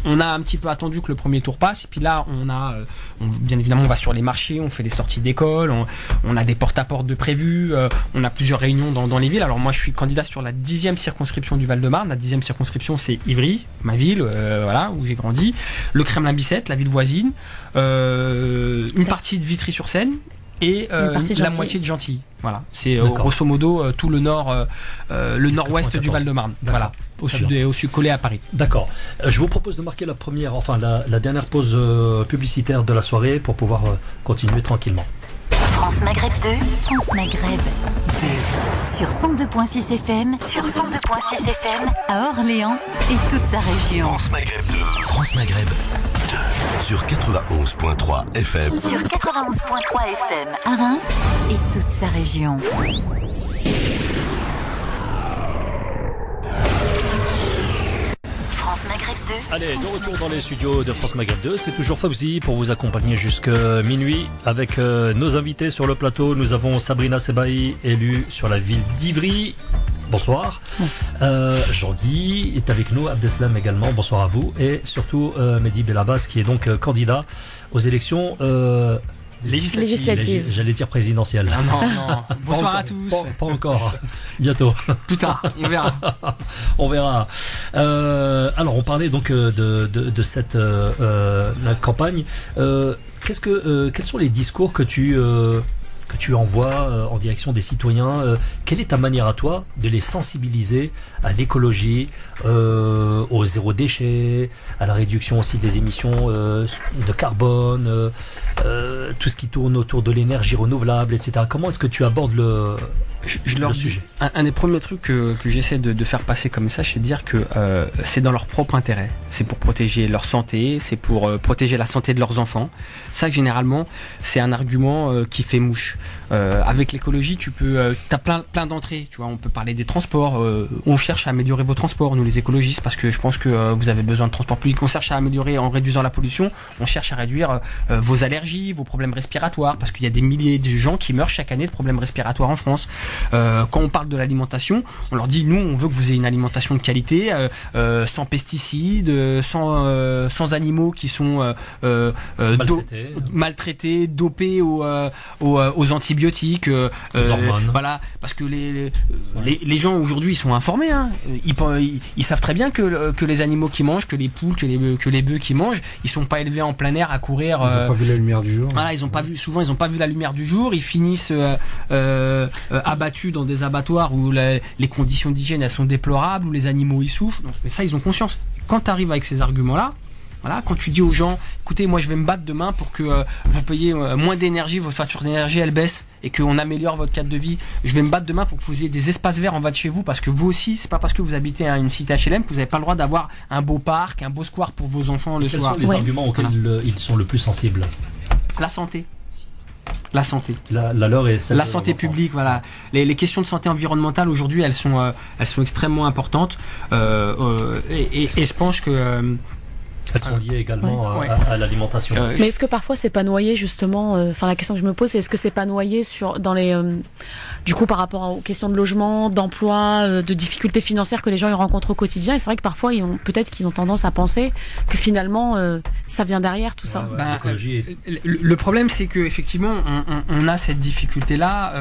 On a un petit peu attendu que le premier tour passe et puis là bien évidemment on va sur les marchés, on fait des sorties d'école, on a des porte-à-porte de prévus, on a plusieurs réunions dans les villes. Alors moi je suis candidat sur la 10e circonscription du Val-de-Marne. La 10e circonscription c'est Ivry, ma ville, voilà, où j'ai grandi, le Kremlin-Bicêtre, la ville voisine, une partie de Vitry-sur-Seine et la moitié de Gentilly. Voilà, c'est grosso modo tout le nord-ouest du Val-de-Marne. Voilà, au sud collé à Paris. D'accord. Je vous propose de marquer la dernière pause publicitaire de la soirée pour pouvoir continuer tranquillement. France Maghreb 2, France Maghreb 2. Sur 102.6 FM, à Orléans et toute sa région. France Maghreb 2, France Maghreb 2. Sur 91.3 FM. Sur 91.3 FM à Reims et toute sa région. France Maghreb 2. Allez, de retour dans les studios de France Maghreb 2. C'est toujours Fauzi pour vous accompagner jusqu'à minuit avec nos invités sur le plateau. Nous avons Sabrina Sebahi, élue sur la ville d'Ivry. Bonsoir. Jean-Guy est avec nous, Abdeslam également, bonsoir à vous. Et surtout Mehdi Belabas qui est donc candidat aux élections législatives. J'allais dire présidentielles. Non. Bonsoir à tous. Pas encore. Bientôt. Plus tard, on verra. On verra. Alors on parlait donc de cette la campagne. Quels sont les discours que tu envoies en direction des citoyens? Quelle est ta manière à toi de les sensibiliser à l'écologie, au zéro déchet, à la réduction aussi des émissions de carbone, tout ce qui tourne autour de l'énergie renouvelable, etc. Comment est-ce que tu abordes le sujet? Un des premiers trucs que j'essaie de faire passer comme message, c'est de dire que c'est dans leur propre intérêt. C'est pour protéger leur santé, c'est pour protéger la santé de leurs enfants. Ça, généralement, c'est un argument qui fait mouche. Avec l'écologie, t'as plein d'entrées. Tu vois, on peut parler des transports. On cherche à améliorer vos transports, nous les écologistes, parce que je pense que vous avez besoin de transports publics. On cherche à améliorer en réduisant la pollution. On cherche à réduire vos allergies, vos problèmes respiratoires, parce qu'il y a des milliers de gens qui meurent chaque année de problèmes respiratoires en France. Quand on parle de l'alimentation, on leur dit nous, on veut que vous ayez une alimentation de qualité, sans pesticides, sans animaux qui sont maltraités, dopés aux antibiotiques, aux hormones. Voilà, parce que les gens aujourd'hui ils sont informés, hein. Ils savent très bien que les animaux qui mangent, que les poules, que les bœufs qui mangent, ils sont pas élevés en plein air à courir. Ils ont pas vu la lumière du jour. Voilà, ils ont pas vu la lumière du jour. Ils finissent abattus dans des abattoirs où les conditions d'hygiène elles sont déplorables, où les animaux ils souffrent. Donc, mais ça ils ont conscience. Quand tu arrives avec ces arguments-là, voilà, quand tu dis aux gens, écoutez, moi je vais me battre demain pour que vous payiez moins d'énergie, votre facture d'énergie elle baisse et qu'on améliore votre cadre de vie. Je vais me battre demain pour que vous ayez des espaces verts en bas de chez vous, parce que vous aussi, c'est pas parce que vous habitez à une cité HLM que vous n'avez pas le droit d'avoir un beau parc, un beau square pour vos enfants le soir. Quels sont les arguments auxquels ils sont le plus sensibles? La santé. La santé. La leur est celle la santé publique, voilà. Les questions de santé environnementale aujourd'hui, elles sont extrêmement importantes. Et je pense que Elles sont liées également Ouais. à l'alimentation. Mais est-ce que parfois c'est pas noyé justement enfin la question que je me pose c'est est-ce que c'est pas noyé dans les du coup par rapport aux questions de logement, d'emploi, de difficultés financières que les gens ils rencontrent au quotidien et c'est vrai que parfois peut-être qu'ils ont tendance à penser que finalement ça vient derrière tout ça. Ouais, l'écologie est- Le problème, c'est que effectivement, on a cette difficulté-là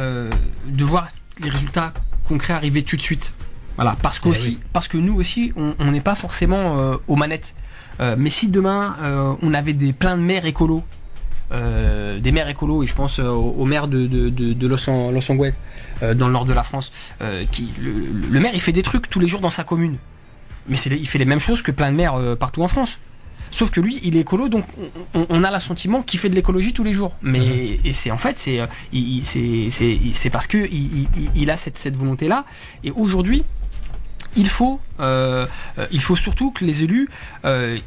de voir les résultats concrets arriver tout de suite. Voilà, parce que nous aussi, on n'est pas forcément aux manettes. Mais si demain, on avait plein de maires écolos, des maires écolos, et je pense au maire de Los Angeles, dans le nord de la France, le maire, il fait des trucs tous les jours dans sa commune. Mais il fait les mêmes choses que plein de maires partout en France. Sauf que lui, il est écolo, donc on a l'assentiment qu'il fait de l'écologie tous les jours. Mais et c'est en fait, c'est parce que il a cette volonté-là. Et aujourd'hui, il faut surtout que les élus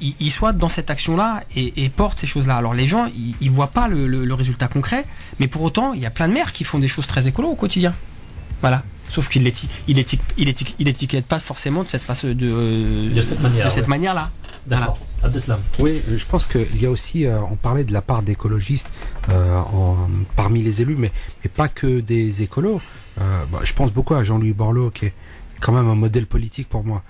ils soient dans cette action-là et portent ces choses-là. Alors les gens, ils voient pas le résultat concret, mais pour autant, il y a plein de maires qui font des choses très écolo au quotidien. Voilà. Sauf qu'il l'étiquette pas forcément de cette façon de cette manière. De cette manière-là. D'accord. Voilà. Abdeslam. Oui, je pense qu'il y a aussi, on parlait de la part d'écologistes parmi les élus, mais pas que des écolos. Je pense beaucoup à Jean-Louis Borloo, qui est quand même un modèle politique pour moi.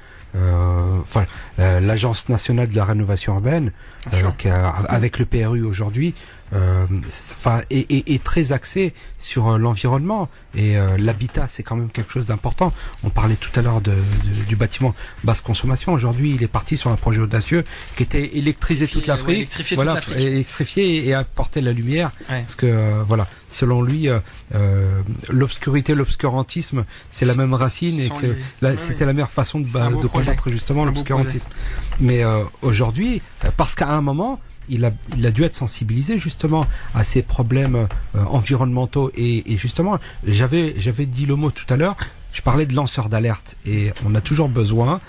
L'Agence nationale de la rénovation urbaine, avec le PRU aujourd'hui, est très axée sur l'environnement et l'habitat, c'est quand même quelque chose d'important. On parlait tout à l'heure du bâtiment basse consommation. Aujourd'hui, il est parti sur un projet audacieux qui était électriser toute l'Afrique, électrifier et apporter la lumière, parce que selon lui, l'obscurantisme, c'est la même racine et que c'était la meilleure façon de combattre justement l'obscurantisme. Mais aujourd'hui, parce qu'à un moment, il a dû être sensibilisé justement à ces problèmes environnementaux et justement, j'avais dit le mot tout à l'heure, je parlais de lanceurs d'alerte et on a toujours besoin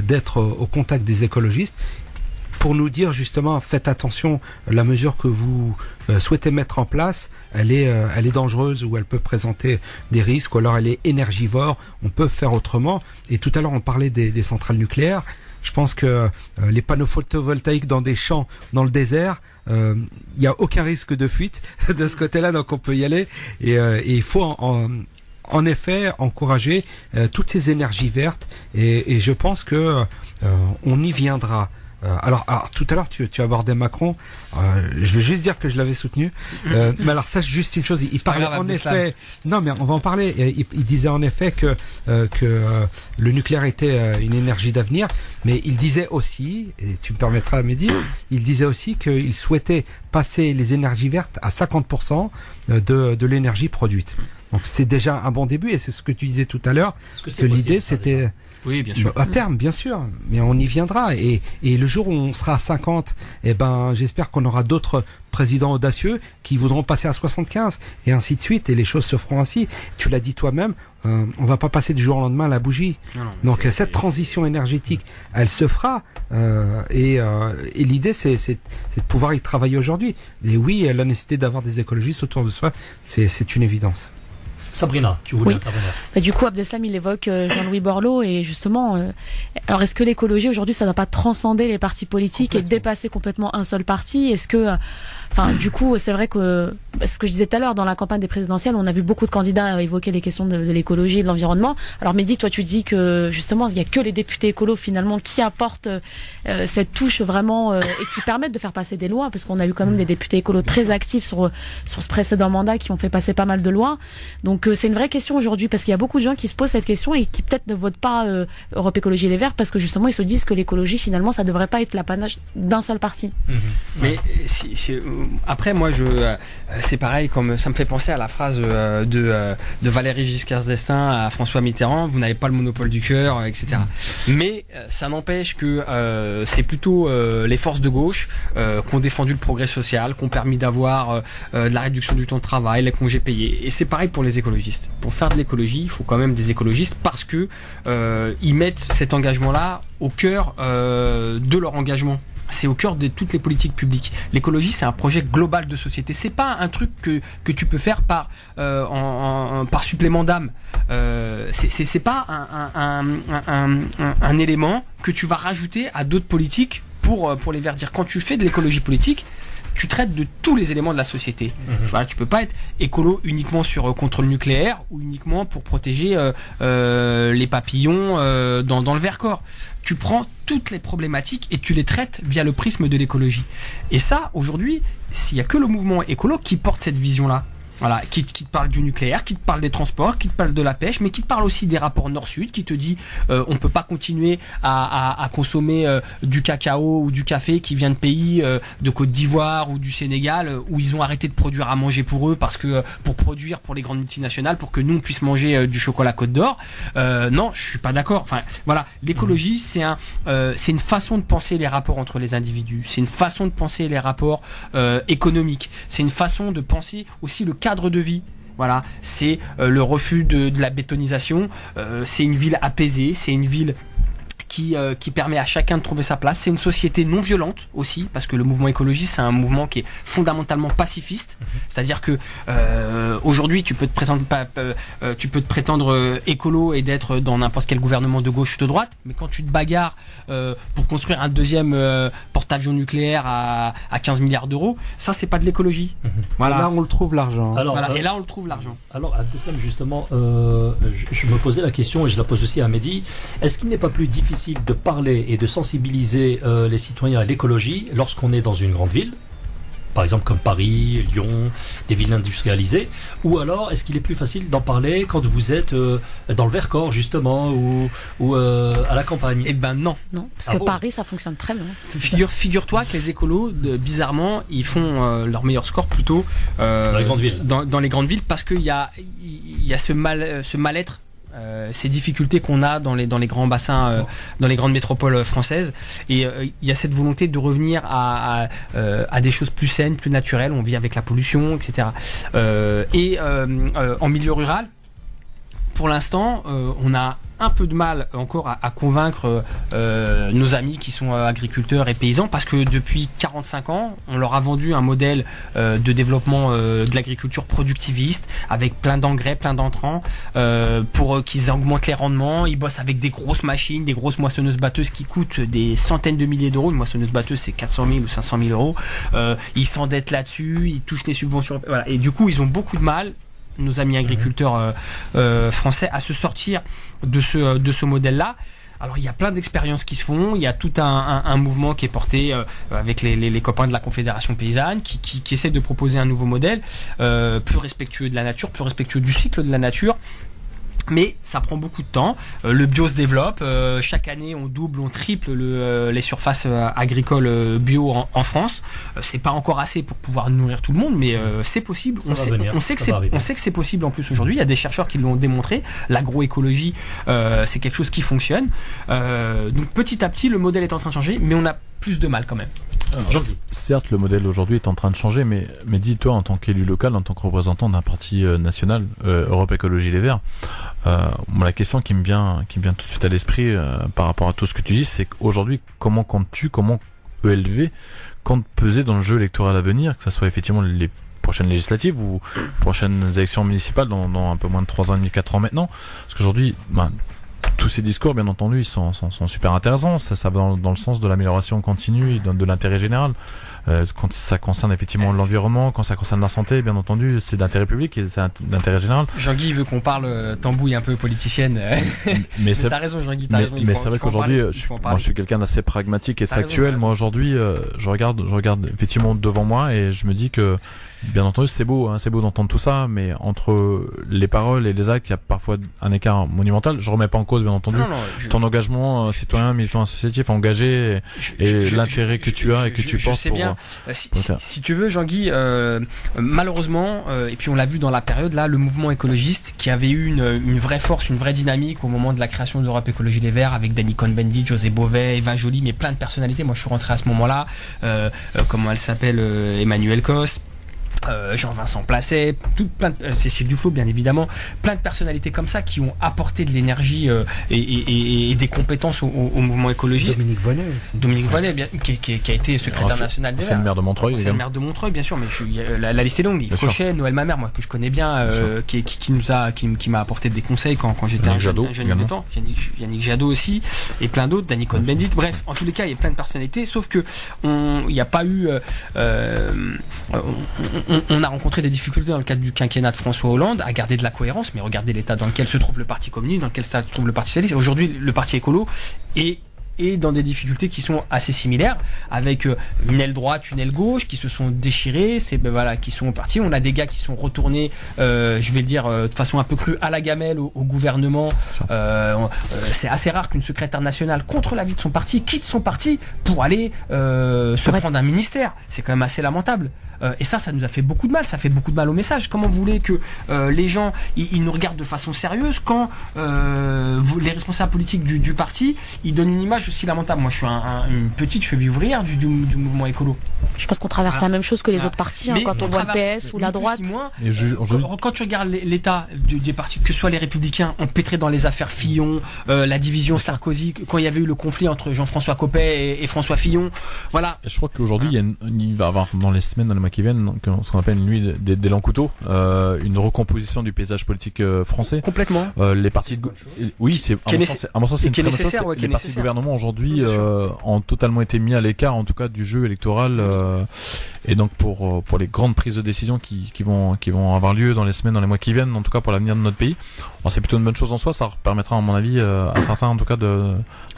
d'être au contact des écologistes pour nous dire justement, faites attention, la mesure que vous souhaitez mettre en place, elle est dangereuse ou elle peut présenter des risques, ou alors elle est énergivore, on peut faire autrement. Et tout à l'heure on parlait des centrales nucléaires. Je pense que les panneaux photovoltaïques dans des champs, dans le désert, il n'y a aucun risque de fuite de ce côté-là, donc on peut y aller. Et il faut en effet encourager toutes ces énergies vertes. Et je pense que on y viendra. Alors tout à l'heure tu abordais Macron, je veux juste dire que je l'avais soutenu, mais alors ça juste une chose, il parlait en effet, non mais on va en parler, il disait en effet que le nucléaire était une énergie d'avenir, mais il disait aussi, et tu me permettras Mehdi, il disait aussi qu'il souhaitait passer les énergies vertes à 50% de l'énergie produite. Donc c'est déjà un bon début et c'est ce que tu disais tout à l'heure, que l'idée c'était... Oui, bien sûr. À terme, bien sûr, mais on y viendra. Et le jour où on sera à 50, j'espère qu'on aura d'autres présidents audacieux qui voudront passer à 75 et ainsi de suite. Et les choses se feront ainsi. Tu l'as dit toi-même, on va pas passer du jour au lendemain à la bougie. Non, donc cette transition énergétique, elle se fera. Et l'idée, c'est de pouvoir y travailler aujourd'hui. Et oui, la nécessité d'avoir des écologistes autour de soi, c'est une évidence. Sabrina, tu voulais intervenir. Du coup, Abdeslam, il évoque Jean-Louis Borloo et justement, alors est-ce que l'écologie aujourd'hui, ça ne doit pas transcender les partis politiques et dépasser complètement un seul parti? Est-ce que, du coup, c'est vrai que ce que je disais tout à l'heure, dans la campagne des présidentielles, on a vu beaucoup de candidats évoquer les questions de l'écologie et de l'environnement. Alors Mehdi, toi, tu dis que justement, il n'y a que les députés écolos finalement qui apportent cette touche vraiment et qui permettent de faire passer des lois, parce qu'on a eu quand même des députés écolos très actifs sur ce précédent mandat qui ont fait passer pas mal de lois. Donc c'est une vraie question aujourd'hui, parce qu'il y a beaucoup de gens qui se posent cette question et qui peut-être ne votent pas Europe Écologie Les Verts parce que justement ils se disent que l'écologie finalement ça devrait pas être l'apanage d'un seul parti. Mais après moi c'est pareil, comme ça me fait penser à la phrase de Valéry Giscard d'Estaing à François Mitterrand, vous n'avez pas le monopole du cœur, etc. Mais ça n'empêche que c'est plutôt les forces de gauche qui ont défendu le progrès social, qui ont permis d'avoir de la réduction du temps de travail, les congés payés. Et c'est pareil pour les écologistes. Pour faire de l'écologie, il faut quand même des écologistes parce que ils mettent cet engagement-là au cœur de leur engagement. C'est au cœur de toutes les politiques publiques. L'écologie, c'est un projet global de société. C'est pas un truc que tu peux faire par supplément d'âme. C'est pas un élément que tu vas rajouter à d'autres politiques pour les Verts dire, quand tu fais de l'écologie politique, tu traites de tous les éléments de la société. Voilà, tu peux pas être écolo uniquement contre le nucléaire ou uniquement pour protéger les papillons dans le Vercors. Tu prends toutes les problématiques et tu les traites via le prisme de l'écologie. Et ça, aujourd'hui, s'il y a que le mouvement écolo qui porte cette vision-là. Voilà, qui te parle du nucléaire, qui te parle des transports, qui te parle de la pêche, mais qui te parle aussi des rapports Nord-Sud, qui te dit on peut pas continuer à consommer du cacao ou du café qui vient de pays de Côte d'Ivoire ou du Sénégal où ils ont arrêté de produire à manger pour eux parce que pour produire pour les grandes multinationales pour que nous on puisse manger du chocolat Côte d'Or. Non, je suis pas d'accord. Enfin voilà, l'écologie c'est une façon de penser les rapports entre les individus, c'est une façon de penser les rapports économiques, c'est une façon de penser aussi le cadre de vie. Voilà, c'est le refus de la bétonisation, c'est une ville apaisée, c'est une ville qui permet à chacun de trouver sa place. C'est une société non violente aussi, parce que le mouvement écologiste, c'est un mouvement qui est fondamentalement pacifiste. C'est-à-dire que aujourd'hui, tu peux te prétendre écolo et d'être dans n'importe quel gouvernement de gauche ou de droite, mais quand tu te bagarres pour construire un deuxième porte-avions nucléaire à 15 milliards d'euros, ça c'est pas de l'écologie. Voilà. Et là on le trouve l'argent. Alors, et là on le trouve l'argent. Alors Abdeslam, justement, je me posais la question et je la pose aussi à Mehdi. Est-ce qu'il n'est pas plus difficile de parler et de sensibiliser les citoyens à l'écologie lorsqu'on est dans une grande ville, par exemple comme Paris, Lyon, des villes industrialisées, ou alors est-ce qu'il est plus facile d'en parler quand vous êtes dans le Vercors justement ou à la campagne? Eh ben non, parce que Paris ça fonctionne très bien. Figure-toi que les écolos, bizarrement, ils font leur meilleur score plutôt dans les grandes villes. Dans les grandes villes, parce qu'il y a ce mal-être. Ces difficultés qu'on a dans les grands bassins, dans les grandes métropoles françaises, et il y a cette volonté de revenir à des choses plus saines, plus naturelles. On vit avec la pollution, etc. En milieu rural, pour l'instant, on a un peu de mal encore à convaincre nos amis qui sont agriculteurs et paysans, parce que depuis 45 ans, on leur a vendu un modèle de développement de l'agriculture productiviste, avec plein d'engrais, plein d'entrants, pour qu'ils augmentent les rendements. Ils bossent avec des grosses machines, des grosses moissonneuses-batteuses qui coûtent des centaines de milliers d'euros. Une moissonneuse-batteuse, c'est 400 000 ou 500 000 euros. Ils s'endettent là-dessus, ils touchent les subventions. Voilà. Et du coup, ils ont beaucoup de mal, nos amis agriculteurs français, à se sortir de ce modèle-là. Alors il y a plein d'expériences qui se font, il y a tout un mouvement qui est porté avec les copains de la Confédération paysanne qui essaie de proposer un nouveau modèle plus respectueux de la nature, plus respectueux du cycle de la nature. Mais ça prend beaucoup de temps. Le bio se développe. Chaque année, on double, on triple les surfaces agricoles bio en France. C'est pas encore assez pour pouvoir nourrir tout le monde, mais c'est possible. On sait que c'est possible en plus aujourd'hui. Il y a des chercheurs qui l'ont démontré. L'agroécologie, c'est quelque chose qui fonctionne. Donc petit à petit, le modèle est en train de changer, mais on a plus de mal quand même. Alors, certes, le modèle aujourd'hui est en train de changer, mais dis-toi, en tant qu'élu local, en tant que représentant d'un parti national, Europe Écologie Les Verts, la question qui me vient tout de suite à l'esprit par rapport à tout ce que tu dis, c'est qu'aujourd'hui, comment ELV compte peser dans le jeu électoral à venir, que ce soit effectivement les prochaines législatives ou prochaines élections municipales dans un peu moins de 3 ans et demi, 4 ans maintenant, parce qu'aujourd'hui, tous ces discours, bien entendu, ils sont super intéressants. Ça va dans le sens de l'amélioration continue et de l'intérêt général. Quand ça concerne effectivement l'environnement, quand ça concerne la santé, bien entendu, c'est d'intérêt public et c'est d'intérêt général. Jean-Guy veut qu'on parle tambouille un peu politicienne. Mais t'as raison, Jean-Guy, t'as raison. Mais c'est vrai qu'aujourd'hui, je suis quelqu'un d'assez pragmatique et factuel. Moi, aujourd'hui, je regarde effectivement devant moi et je me dis que, bien entendu, c'est beau d'entendre tout ça, mais entre les paroles et les actes, il y a parfois un écart monumental. Je remets pas en cause, bien entendu, ton engagement citoyen, militant associatif, engagé et l'intérêt que tu as et que tu portes. Je sais bien. Si tu veux, Jean-Guy, malheureusement, et puis on l'a vu dans la période là, le mouvement écologiste qui avait eu une vraie force, une vraie dynamique au moment de la création d'Europe Écologie Les Verts, avec Danny Cohn-Bendit, José Bové, Eva Joly, mais plein de personnalités. Moi, je suis rentré à ce moment-là. Comment elle s'appelle, Emmanuel Cos. Jean-Vincent Placet, Cécile Duflot bien évidemment, plein de personnalités comme ça qui ont apporté de l'énergie et des compétences au mouvement écologiste. Dominique Vonnet qui a été secrétaire national des Verts. C'est le maire de Montreuil. C'est le maire de Montreuil bien sûr, mais la liste est longue. Crochet, Noël Mamère, moi que je connais bien, qui m'a apporté des conseils quand j'étais un jeune militant. Yannick Jadot aussi et plein d'autres, Danny Cohn-Bendit. Bref, en tous les cas, il y a plein de personnalités, sauf que il n'y a pas eu on a rencontré des difficultés dans le cadre du quinquennat de François Hollande à garder de la cohérence, mais regardez l'état dans lequel se trouve le Parti communiste, dans lequel se trouve le Parti socialiste. Aujourd'hui, le Parti écolo est dans des difficultés qui sont assez similaires, avec une aile droite, une aile gauche qui se sont déchirées, qui sont partis. On a des gars qui sont retournés, je vais le dire de façon un peu crue, à la gamelle au gouvernement. C'est assez rare qu'une secrétaire nationale, contre l'avis de son parti, quitte son parti pour aller se prendre un ministère. C'est quand même assez lamentable. Et ça nous a fait beaucoup de mal. Ça fait beaucoup de mal au message. Comment vous voulez que les gens ils nous regardent de façon sérieuse quand les responsables politiques du parti ils donnent une image aussi lamentable. Moi, je suis une petite cheville ouvrière du mouvement écolo. Je pense qu'on traverse la même chose que les autres partis quand on voit le PS ou la droite. Quand tu regardes l'état des partis, que ce soit les Républicains empêtrés dans les affaires Fillon, la division Sarkozy, quand il y avait eu le conflit entre Jean-François Copé et François Fillon, voilà. Je crois qu'aujourd'hui il va y avoir dans les semaines, dans les mois qui viennent, ce qu'on appelle une nuit des longs couteaux, une recomposition du paysage politique français. Complètement. Les partis de oui, c'est à mon sens c'est une très bonne chose. Les partis de gouvernement aujourd'hui ont totalement été mis à l'écart, en tout cas du jeu électoral, et donc pour les grandes prises de décision qui vont avoir lieu dans les semaines, dans les mois qui viennent, en tout cas pour l'avenir de notre pays. Alors, c'est plutôt une bonne chose en soi, ça permettra à mon avis à certains en tout cas de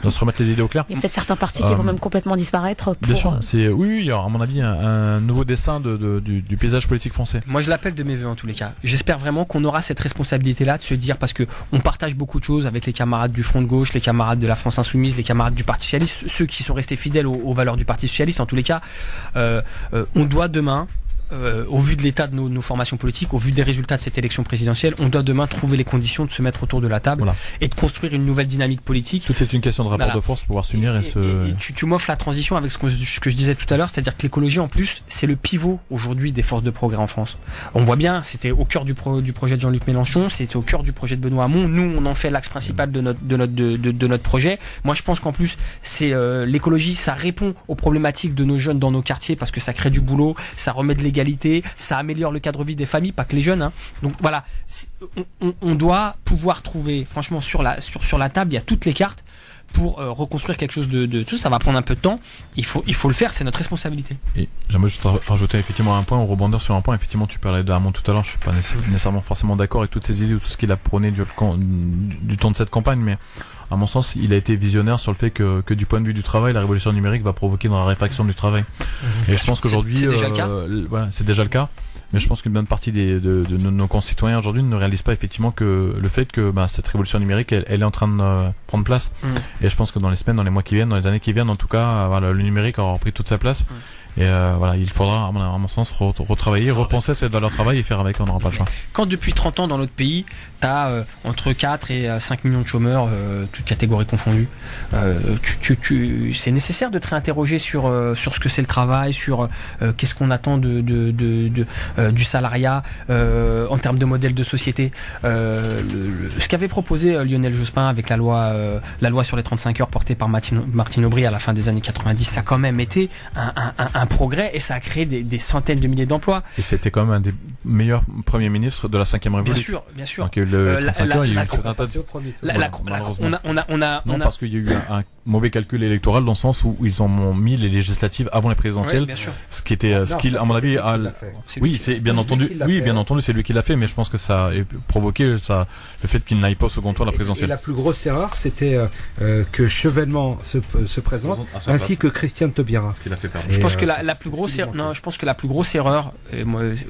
se remettre les idées au clair. Il y a peut-être certains partis qui vont même complètement disparaître. Bien sûr, il y aura à mon avis un nouveau dessin du paysage politique français. Moi je l'appelle de mes voeux en tous les cas. J'espère vraiment qu'on aura cette responsabilité-là de se dire, parce que on partage beaucoup de choses avec les camarades du Front de gauche, les camarades de la France Insoumise, les camarades du Parti Socialiste, ceux qui sont restés fidèles aux valeurs du Parti Socialiste en tous les cas. On doit demain, au vu de l'état de nos formations politiques, au vu des résultats de cette élection présidentielle, on doit demain trouver les conditions de se mettre autour de la table et de construire une nouvelle dynamique politique. Tout est une question de rapport de force pour pouvoir s'unir et tu m'offres la transition avec ce que je disais tout à l'heure, c'est-à-dire que l'écologie en plus c'est le pivot aujourd'hui des forces de progrès en France. On voit bien, c'était au cœur du projet de Jean-Luc Mélenchon, c'était au cœur du projet de Benoît Hamon. Nous on en fait l'axe principal de notre projet. Moi je pense qu'en plus c'est l'écologie, ça répond aux problématiques de nos jeunes dans nos quartiers parce que ça crée du boulot, ça remet de l'égalité, ça améliore le cadre de vie des familles, pas que les jeunes. Donc voilà, on doit pouvoir trouver, franchement, sur la table, il y a toutes les cartes pour reconstruire quelque chose de tout. Ça va prendre un peu de temps. Il faut le faire, c'est notre responsabilité. Et j'aimerais juste rajouter effectivement un point, ou rebondir sur un point. Effectivement, tu parlais de Hamon tout à l'heure. Je suis pas nécessairement forcément d'accord avec toutes ces idées ou tout ce qu'il a prôné du temps de cette campagne, mais à mon sens, il a été visionnaire sur le fait que du point de vue du travail, la révolution numérique va provoquer dans la réfaction du travail. Et je pense qu'aujourd'hui, c'est déjà le cas. Voilà, c'est déjà le cas. Mais je pense qu'une bonne partie de nos concitoyens aujourd'hui ne réalisent pas effectivement que le fait que cette révolution numérique, elle est en train de prendre place. Et je pense que dans les semaines, dans les mois qui viennent, dans les années qui viennent, en tout cas, le numérique aura repris toute sa place. Et il faudra, à mon sens, retravailler, repenser cette valeur travail et faire avec, on n'aura pas le choix. Quand depuis 30 ans dans notre pays, t'as entre 4 et 5 millions de chômeurs, toutes catégories confondues, c'est nécessaire de te réinterroger sur ce que c'est le travail, sur qu'est-ce qu'on attend du salariat en termes de modèle de société. Ce qu'avait proposé Lionel Jospin avec la loi sur les 35 heures portée par Martine Aubry à la fin des années 90, ça a quand même été un progrès et ça a créé des centaines de milliers d'emplois. Et c'était quand même un des meilleurs premiers ministres de la 5e République. Bien sûr. Donc, le 35 heures, il y a eu tout un tas de... Non, parce qu'il y a eu un mauvais calcul électoral dans le sens où ils en ont mis les législatives avant les présidentielles. Bien sûr. Ce qui était, à mon avis, oui, c'est bien entendu, c'est lui qui l'a fait, mais je pense que ça a provoqué le fait qu'il n'aille pas au second tour de la présidentielle. Et la plus grosse erreur, c'était que Chevènement se présente, ainsi que Christiane Taubira. Je pense que la plus grosse erreur,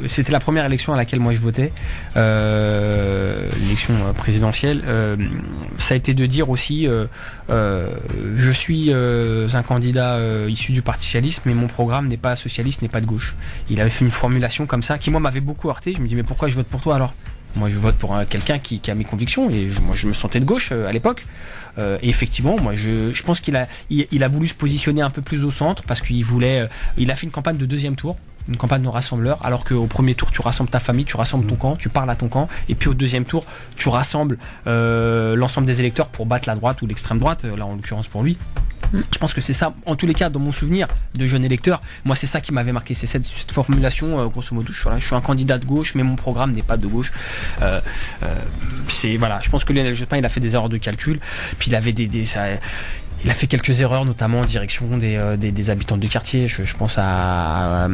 c'était la première élection à laquelle moi je votais, l'élection présidentielle, ça a été de dire aussi, je suis un candidat issu du Parti Socialiste, mais mon programme n'est pas socialiste, n'est pas de gauche. Il avait fait une formulation comme ça qui moi m'avait beaucoup heurté. Je me dis mais pourquoi je vote pour toi alors ? Moi je vote pour quelqu'un qui a mes convictions et moi je me sentais de gauche à l'époque. Et effectivement, moi je pense qu'il a voulu se positionner un peu plus au centre parce qu'il voulait, il a fait une campagne de deuxième tour. une campagne de rassembleur, alors qu'au premier tour tu rassembles ta famille, tu rassembles ton camp, tu parles à ton camp, et puis au deuxième tour tu rassembles l'ensemble des électeurs pour battre la droite ou l'extrême droite, là en l'occurrence pour lui. Je pense que c'est ça, en tous les cas, dans mon souvenir de jeune électeur, moi c'est ça qui m'avait marqué, c'est cette formulation, grosso modo, je suis un candidat de gauche, mais mon programme n'est pas de gauche. Je pense que Lionel Jospin, il a fait des erreurs de calcul, puis il avait il a fait quelques erreurs, notamment en direction des habitants du quartier. Je pense à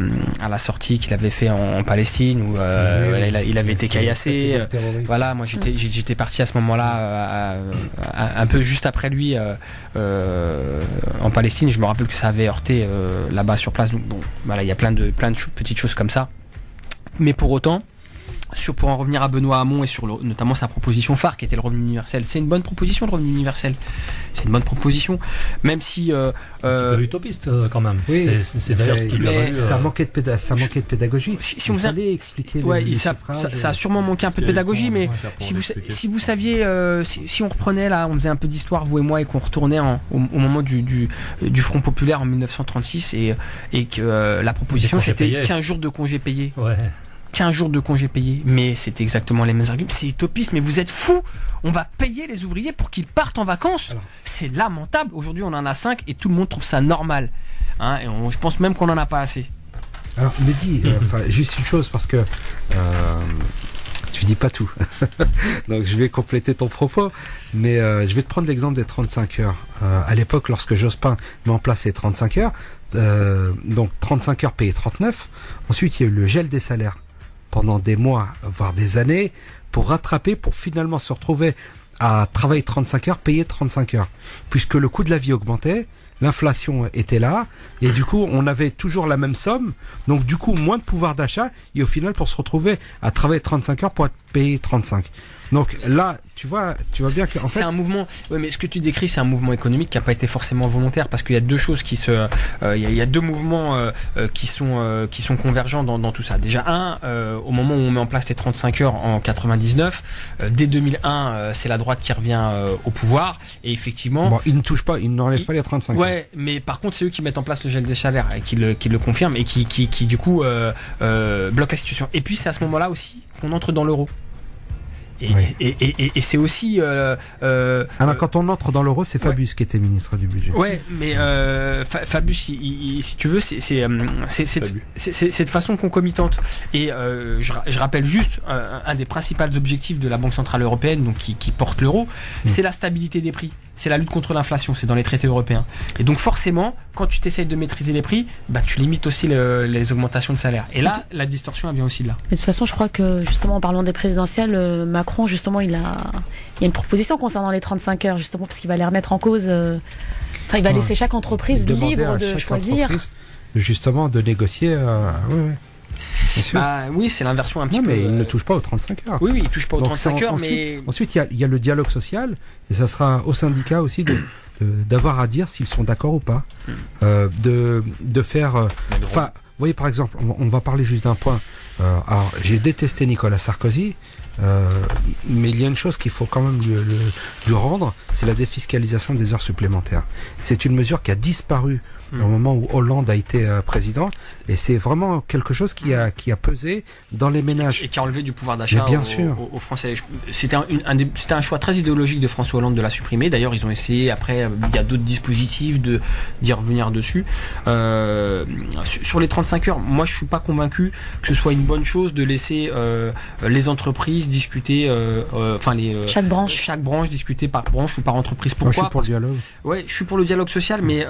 la sortie qu'il avait fait en Palestine, où il avait été caillassé. Voilà, moi j'étais parti à ce moment-là, un peu juste après lui, en Palestine. Je me rappelle que ça avait heurté là-bas sur place. Donc bon, voilà, il y a plein de petites choses comme ça. Mais pour autant, pour en revenir à Benoît Hamon et sur notamment sa proposition phare qui était le revenu universel, c'est une bonne proposition, le revenu universel. C'est une bonne proposition, même si un petit peu utopiste quand même. Oui, c'est d'ailleurs ce qui lui a valu, ça manquait de pédagogie. Si vous allez expliquer, ça a sûrement manqué un peu de pédagogie, mais si vous saviez, si on reprenait là, on faisait un peu d'histoire vous et moi, et qu'on retournait au moment du Front populaire en 1936 et que la proposition c'était 15 jours de congés payés. Ouais. 15 jours de congés payés, mais c'est exactement les mêmes arguments. C'est utopiste, mais vous êtes fous. On va payer les ouvriers pour qu'ils partent en vacances. C'est lamentable. Aujourd'hui, on en a 5 et tout le monde trouve ça normal. Et je pense même qu'on n'en a pas assez. Alors, Mehdi, juste une chose, parce que tu dis pas tout. Donc, je vais compléter ton propos, mais je vais te prendre l'exemple des 35 heures. À l'époque, lorsque Jospin met en place les 35 heures, donc 35 heures payées 39, ensuite il y a eu le gel des salaires pendant des mois, voire des années, pour rattraper, pour finalement se retrouver à travailler 35 heures, payer 35 heures. Puisque le coût de la vie augmentait, l'inflation était là, et du coup, on avait toujours la même somme, donc du coup, moins de pouvoir d'achat, et au final, pour se retrouver à travailler 35 heures pour être payé 35. Donc là, tu vois bien que c'est un mouvement. Oui, mais ce que tu décris, c'est un mouvement économique qui n'a pas été forcément volontaire, parce qu'il y a deux choses il y a deux mouvements qui sont convergents dans tout ça. Déjà au moment où on met en place les 35 heures en 99, dès 2001, c'est la droite qui revient au pouvoir, et effectivement. Bon, ils n'enlèvent pas les 35 heures. Ouais, mais par contre, c'est eux qui mettent en place le gel des salaires et qui le confirment et qui du coup bloquent la situation. Et puis c'est à ce moment-là aussi qu'on entre dans l'euro. Et c'est aussi quand on entre dans l'euro, c'est Fabius qui était ministre du budget. Ouais, mais Fabius, si tu veux, c'est de façon concomitante. Et je rappelle juste un des principaux objectifs de la Banque centrale européenne, donc qui porte l'euro, c'est la stabilité des prix. C'est la lutte contre l'inflation, c'est dans les traités européens. Et donc forcément, quand tu t'essayes de maîtriser les prix, tu limites aussi les augmentations de salaire. Et là, la distorsion elle vient aussi de là. De toute façon, je crois que justement en parlant des présidentielles, Macron, justement, il y a une proposition concernant les 35 heures, justement, parce qu'il va les remettre en cause. Il va laisser chaque entreprise libre de choisir. Justement, de négocier. Oui, c'est l'inversion un petit peu. Mais il ne touche pas aux 35 heures. Oui, il ne touche pas aux 35 heures, mais... Ensuite, il y a le dialogue social, et ça sera aux syndicats aussi d'avoir à dire s'ils sont d'accord ou pas. De faire... vous voyez, par exemple, on va parler juste d'un point. Alors, j'ai détesté Nicolas Sarkozy, mais il y a une chose qu'il faut quand même lui rendre, c'est la défiscalisation des heures supplémentaires. C'est une mesure qui a disparu au moment où Hollande a été président, et c'est vraiment quelque chose qui a pesé dans les ménages et qui a enlevé du pouvoir d'achat aux Français. C'était un choix très idéologique de François Hollande de la supprimer. D'ailleurs, ils ont essayé après, il y a d'autres dispositifs d'y revenir dessus. Sur les 35 heures, moi je suis pas convaincu que ce soit une bonne chose de laisser les entreprises discuter, chaque branche discuter par branche ou par entreprise. Pourquoi? Moi, je suis pour le dialogue. Ouais, je suis pour le dialogue social, mais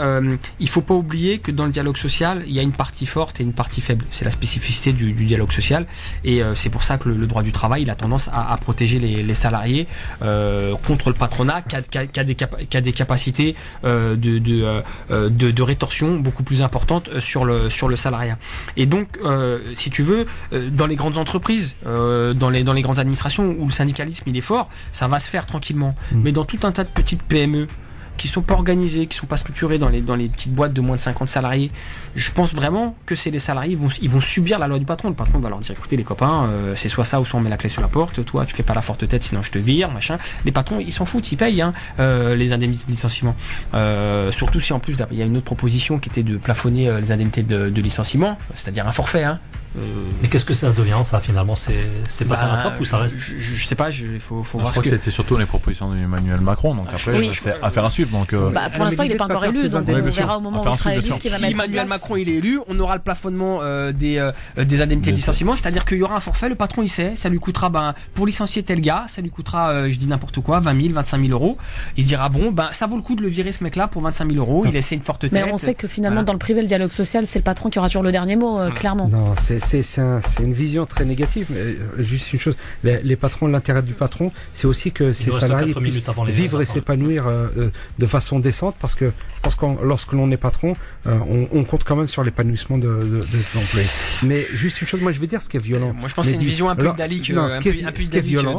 il faut pas oublier que dans le dialogue social, il y a une partie forte et une partie faible. C'est la spécificité du dialogue social, et c'est pour ça que le droit du travail, il a tendance à protéger les salariés contre le patronat qui a des capacités de rétorsion beaucoup plus importantes sur le salariat. Et donc, si tu veux, dans les grandes entreprises, dans les grandes administrations où le syndicalisme il est fort, ça va se faire tranquillement. Mais dans tout un tas de petites PME, qui sont pas organisés, qui sont pas structurés dans les petites boîtes de moins de 50 salariés, je pense vraiment que c'est les salariés, ils vont subir la loi du patron. Le patron va leur dire, écoutez les copains, c'est soit ça ou soit on met la clé sur la porte, toi tu fais pas la forte tête sinon je te vire, machin. Les patrons ils s'en foutent, ils payent les indemnités de licenciement. Surtout si en plus il y a une autre proposition qui était de plafonner les indemnités de licenciement, c'est-à-dire un forfait. Mais qu'est-ce que ça devient ça finalement? C'est passé à la trappe ou ça reste? Je sais pas, faut voir. Je crois que c'était surtout les propositions d'Emmanuel Macron, donc après c'est affaire à suivre. Donc pour l'instant il n'est pas encore élu, donc on verra au moment où il sera élu ce qu'il va mettre en place. Si Emmanuel Macron il est élu, on aura le plafonnement des indemnités de licenciement, c'est-à-dire qu'il y aura un forfait, le patron il sait, ça lui coûtera pour licencier tel gars, ça lui coûtera je dis n'importe quoi 20 000, 25 000 euros. Il se dira ça vaut le coup de le virer ce mec-là pour 25 000 euros. Il essaie une forte tête. Mais on sait que finalement dans le privé le dialogue social c'est le patron qui aura toujours le dernier mot, clairement. Non, c'est une vision très négative. Mais juste une chose, les patrons, l'intérêt du patron, c'est aussi que ses salariés puissent vivre et s'épanouir de façon décente, parce que je pense que lorsque l'on est patron, on compte quand même sur l'épanouissement de ses employés. Mais juste une chose, moi je vais dire ce qui est violent. Moi je pense que c'est une vision un peu idéalique. Non, ce qui est violent,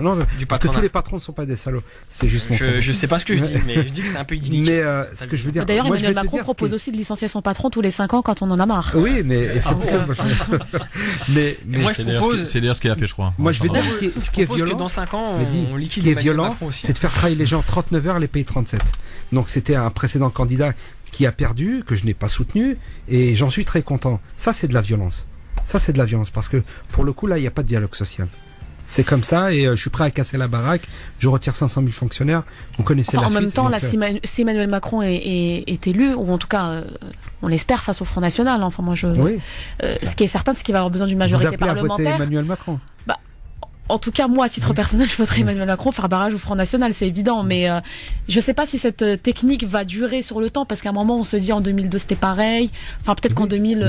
non, parce que tous les patrons ne sont pas des salauds. C'est juste je sais pas ce que je dis, mais je dis que c'est un peu idyllique. Mais ce que je veux dire. D'ailleurs, Emmanuel Macron propose aussi de licencier son patron tous les 5 ans quand on en a marre. Oui, mais moi je propose. C'est d'ailleurs ce qu'il a fait, je crois. Moi je vais dire ce qui est violent. Que dans 5 ans, on liquide ce qui est violent, Macron aussi. c'est de faire travailler les gens 39 heures, les payer 37. Donc c'était un précédent candidat qui a perdu, que je n'ai pas soutenu, et j'en suis très content. Ça c'est de la violence. Parce que pour le coup là, il n'y a pas de dialogue social. C'est comme ça, et je suis prêt à casser la baraque. Je retire 500 000 fonctionnaires. Vous connaissez la suite. En même temps, là, si Emmanuel Macron est élu, ou en tout cas, on l'espère face au Front National. Enfin, moi, ce qui est certain, c'est qu'il va avoir besoin d'une majorité parlementaire. Vous appelez à voter Emmanuel Macron? En tout cas, moi, à titre personnel, je voterai Emmanuel Macron, faire barrage au Front National, c'est évident. Mais je sais pas si cette technique va durer sur le temps, parce qu'à un moment, on se dit en 2002 c'était pareil. Enfin, peut-être qu'en 2000,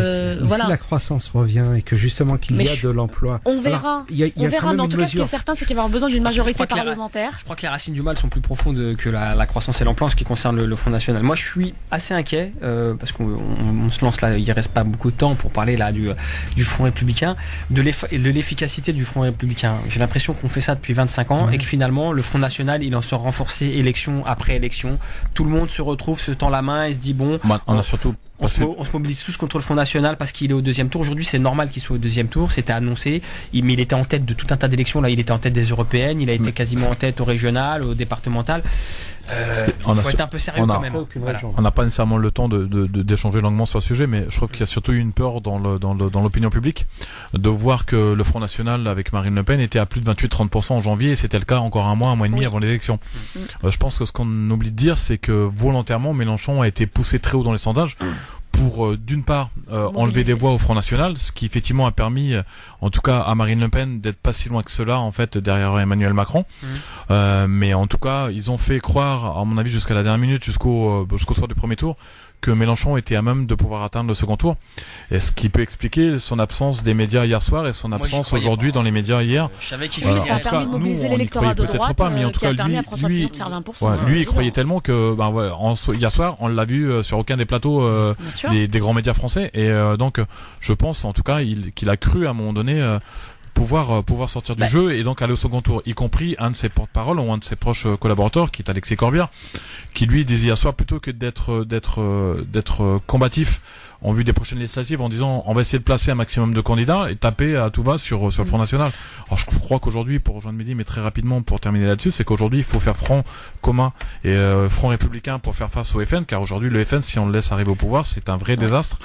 voilà. Si la croissance revient et que justement qu'il y a de l'emploi, on verra. On verra. Mais en tout cas, ce qui est certain, c'est qu'il va avoir besoin d'une majorité parlementaire. Je crois que les racines du mal sont plus profondes que la croissance et l'emploi en ce qui concerne le Front National. Moi, je suis assez inquiet parce qu'on se lance là. Il reste pas beaucoup de temps pour parler là du Front républicain, de l'efficacité du Front républicain. J'ai l'impression qu'on fait ça depuis 25 ans et que finalement le Front National il en sort renforcé élection après élection. Tout le monde se retrouve, se tend la main et se dit bon, on a surtout on se mobilise tous contre le Front National parce qu'il est au deuxième tour. Aujourd'hui, c'est normal qu'il soit au deuxième tour. C'était annoncé. Mais il était en tête de tout un tas d'élections. Là, il était en tête des européennes. Il a été quasiment en tête au régional, au départemental. Il faut être un peu sérieux quand même. Voilà. On n'a pas nécessairement le temps d'échanger longuement sur ce sujet, mais je trouve qu'il y a surtout eu une peur dans l'opinion publique de voir que le Front National avec Marine Le Pen était à plus de 28-30% en janvier, et c'était le cas encore un mois et demi avant l'élection. Je pense que ce qu'on oublie de dire, c'est que volontairement Mélenchon a été poussé très haut dans les sondages pour d'une part enlever des voix au Front National, ce qui effectivement a permis en tout cas à Marine Le Pen d'être pas si loin que cela en fait derrière Emmanuel Macron. Mais en tout cas ils ont fait croire, à mon avis jusqu'à la dernière minute, jusqu'au soir du premier tour, que Mélenchon était à même de pouvoir atteindre le second tour. Et ce qui peut expliquer son absence des médias hier soir et son absence aujourd'hui dans les médias hier. Je savais qu'il ça a permis de mobiliser l'électorat de droite, pas, mais en tout cas, qui a permis à François Fillon de faire 20%. Lui, il croyait tellement que hier soir, on l'a vu sur aucun des plateaux des grands médias français. Et donc, je pense en tout cas qu'il a cru à un moment donné pouvoir sortir du jeu et donc aller au second tour, y compris un de ses porte-parole ou un de ses proches collaborateurs qui est Alexis Corbière, qui lui disait hier soir, plutôt que d'être combatif en vue des prochaines législatives en disant on va essayer de placer un maximum de candidats et taper à tout va sur le Front National. Alors je crois qu'aujourd'hui, pour rejoindre Mehdi, mais très rapidement pour terminer là-dessus, c'est qu'aujourd'hui il faut faire front commun et front républicain pour faire face au FN, car aujourd'hui le FN, si on le laisse arriver au pouvoir, c'est un vrai désastre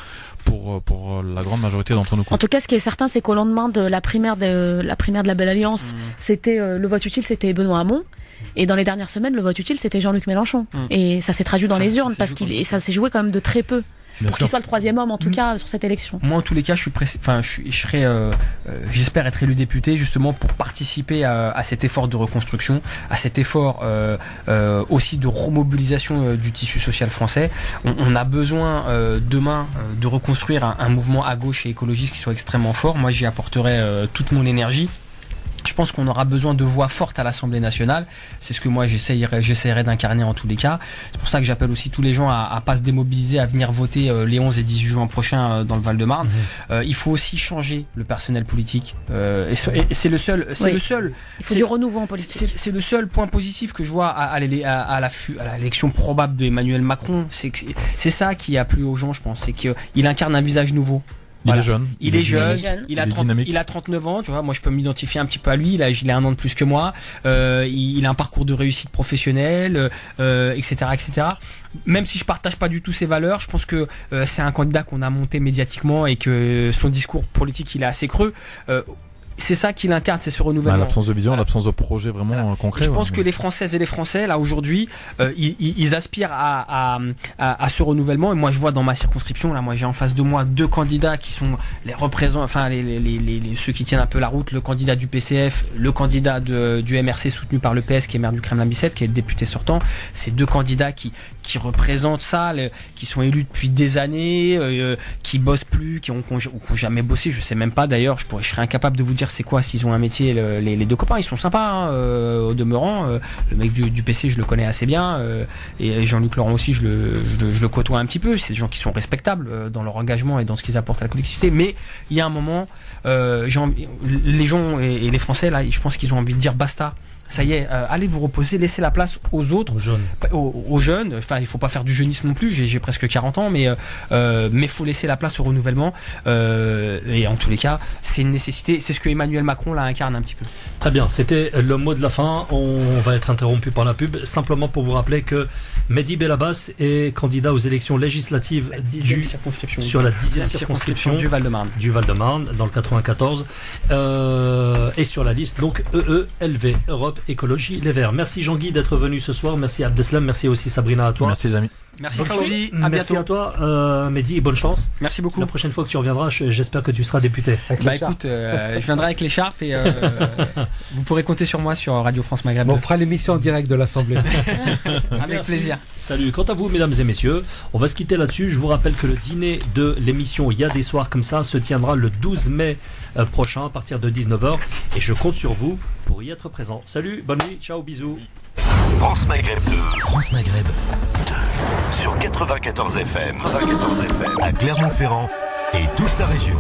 pour la grande majorité d'entre nous. En tout cas, ce qui est certain, c'est qu'au lendemain de la primaire de la Belle Alliance, c'était le vote utile, c'était Benoît Hamon. Et dans les dernières semaines, le vote utile, c'était Jean-Luc Mélenchon. Et ça s'est traduit dans les urnes parce ça s'est joué quand même de très peu. Pour qu'il soit le troisième homme, en tout cas, sur cette élection. Moi, en tous les cas, j'espère être élu député justement pour participer à cet effort de reconstruction, à cet effort aussi de remobilisation du tissu social français. On a besoin demain de reconstruire un mouvement à gauche et écologiste qui soit extrêmement fort. Moi, j'y apporterai toute mon énergie. Je pense qu'on aura besoin de voix fortes à l'Assemblée nationale. C'est ce que moi j'essaierai d'incarner en tous les cas. C'est pour ça que j'appelle aussi tous les gens à pas se démobiliser, à venir voter les 11 et 18 juin prochains dans le Val-de-Marne. Il faut aussi changer le personnel politique. Et c'est le seul. Il faut du renouveau en politique. C'est le seul point positif que je vois à l'élection probable d'Emmanuel Macron. C'est ça qui a plu aux gens, je pense. C'est qu'il incarne un visage nouveau. Voilà. Il est jeune, il a 39 ans, tu vois, moi je peux m'identifier un petit peu à lui, il a un an de plus que moi, il a un parcours de réussite professionnelle, etc., etc. Même si je partage pas du tout ses valeurs, je pense que c'est un candidat qu'on a monté médiatiquement et que son discours politique il est assez creux. C'est ça qu'il incarne, c'est ce renouvellement. L'absence de vision, l'absence de projet vraiment concret. Je pense que les Françaises et les Français, là aujourd'hui, ils aspirent à ce renouvellement. Et moi, je vois dans ma circonscription, là, moi, j'ai en face de moi 2 candidats qui sont les représentants, enfin, ceux qui tiennent un peu la route. Le candidat du PCF, le candidat du MRC soutenu par le PS, qui est maire du Kremlin-Bicêtre, qui est le député sortant. C'est 2 candidats qui représentent ça, qui sont élus depuis des années, qui bossent plus, qui ont jamais bossé. Je sais même pas. D'ailleurs, je serais incapable de vous dire c'est quoi s'ils ont un métier. Les 2 copains, ils sont sympas au demeurant. Le mec du PC, je le connais assez bien, et Jean-Luc Laurent aussi, je le côtoie un petit peu. C'est des gens qui sont respectables dans leur engagement et dans ce qu'ils apportent à la collectivité. Mais il y a un moment, les gens et les Français là, je pense qu'ils ont envie de dire basta. Ça y est, allez vous reposer, laissez la place aux autres, aux jeunes. Enfin, il faut pas faire du jeunisme non plus. J'ai presque 40 ans, mais faut laisser la place au renouvellement. Et en tous les cas, c'est une nécessité. C'est ce que Emmanuel Macron là incarne un petit peu. Très bien, c'était le mot de la fin. On va être interrompu par la pub. Simplement pour vous rappeler que Mehdi Belabas est candidat aux élections législatives sur la 10e circonscription du Val-de-Marne. Dans le 94. Et sur la liste, donc EELV, Europe Écologie Les Verts. Merci Jean-Guy d'être venu ce soir. Merci Abdeslam. Merci aussi Sabrina à toi. Merci les amis. Merci Claudie. À Merci bientôt. à toi Mehdi et bonne chance. Merci beaucoup. La prochaine fois que tu reviendras, j'espère que tu seras député. Écoute, je viendrai avec l'écharpe et vous pourrez compter sur moi sur Radio France Maghreb. On fera l'émission en direct de l'Assemblée. Avec plaisir. Salut. Quant à vous, mesdames et messieurs, on va se quitter là-dessus. Je vous rappelle que le dîner de l'émission Il y a des soirs comme ça se tiendra le 12 mai prochain à partir de 19h et je compte sur vous pour y être présent. Salut, bonne nuit, ciao, bisous. France Maghreb 2. France Maghreb 2. Sur 94 FM. À Clermont-Ferrand et toute sa région.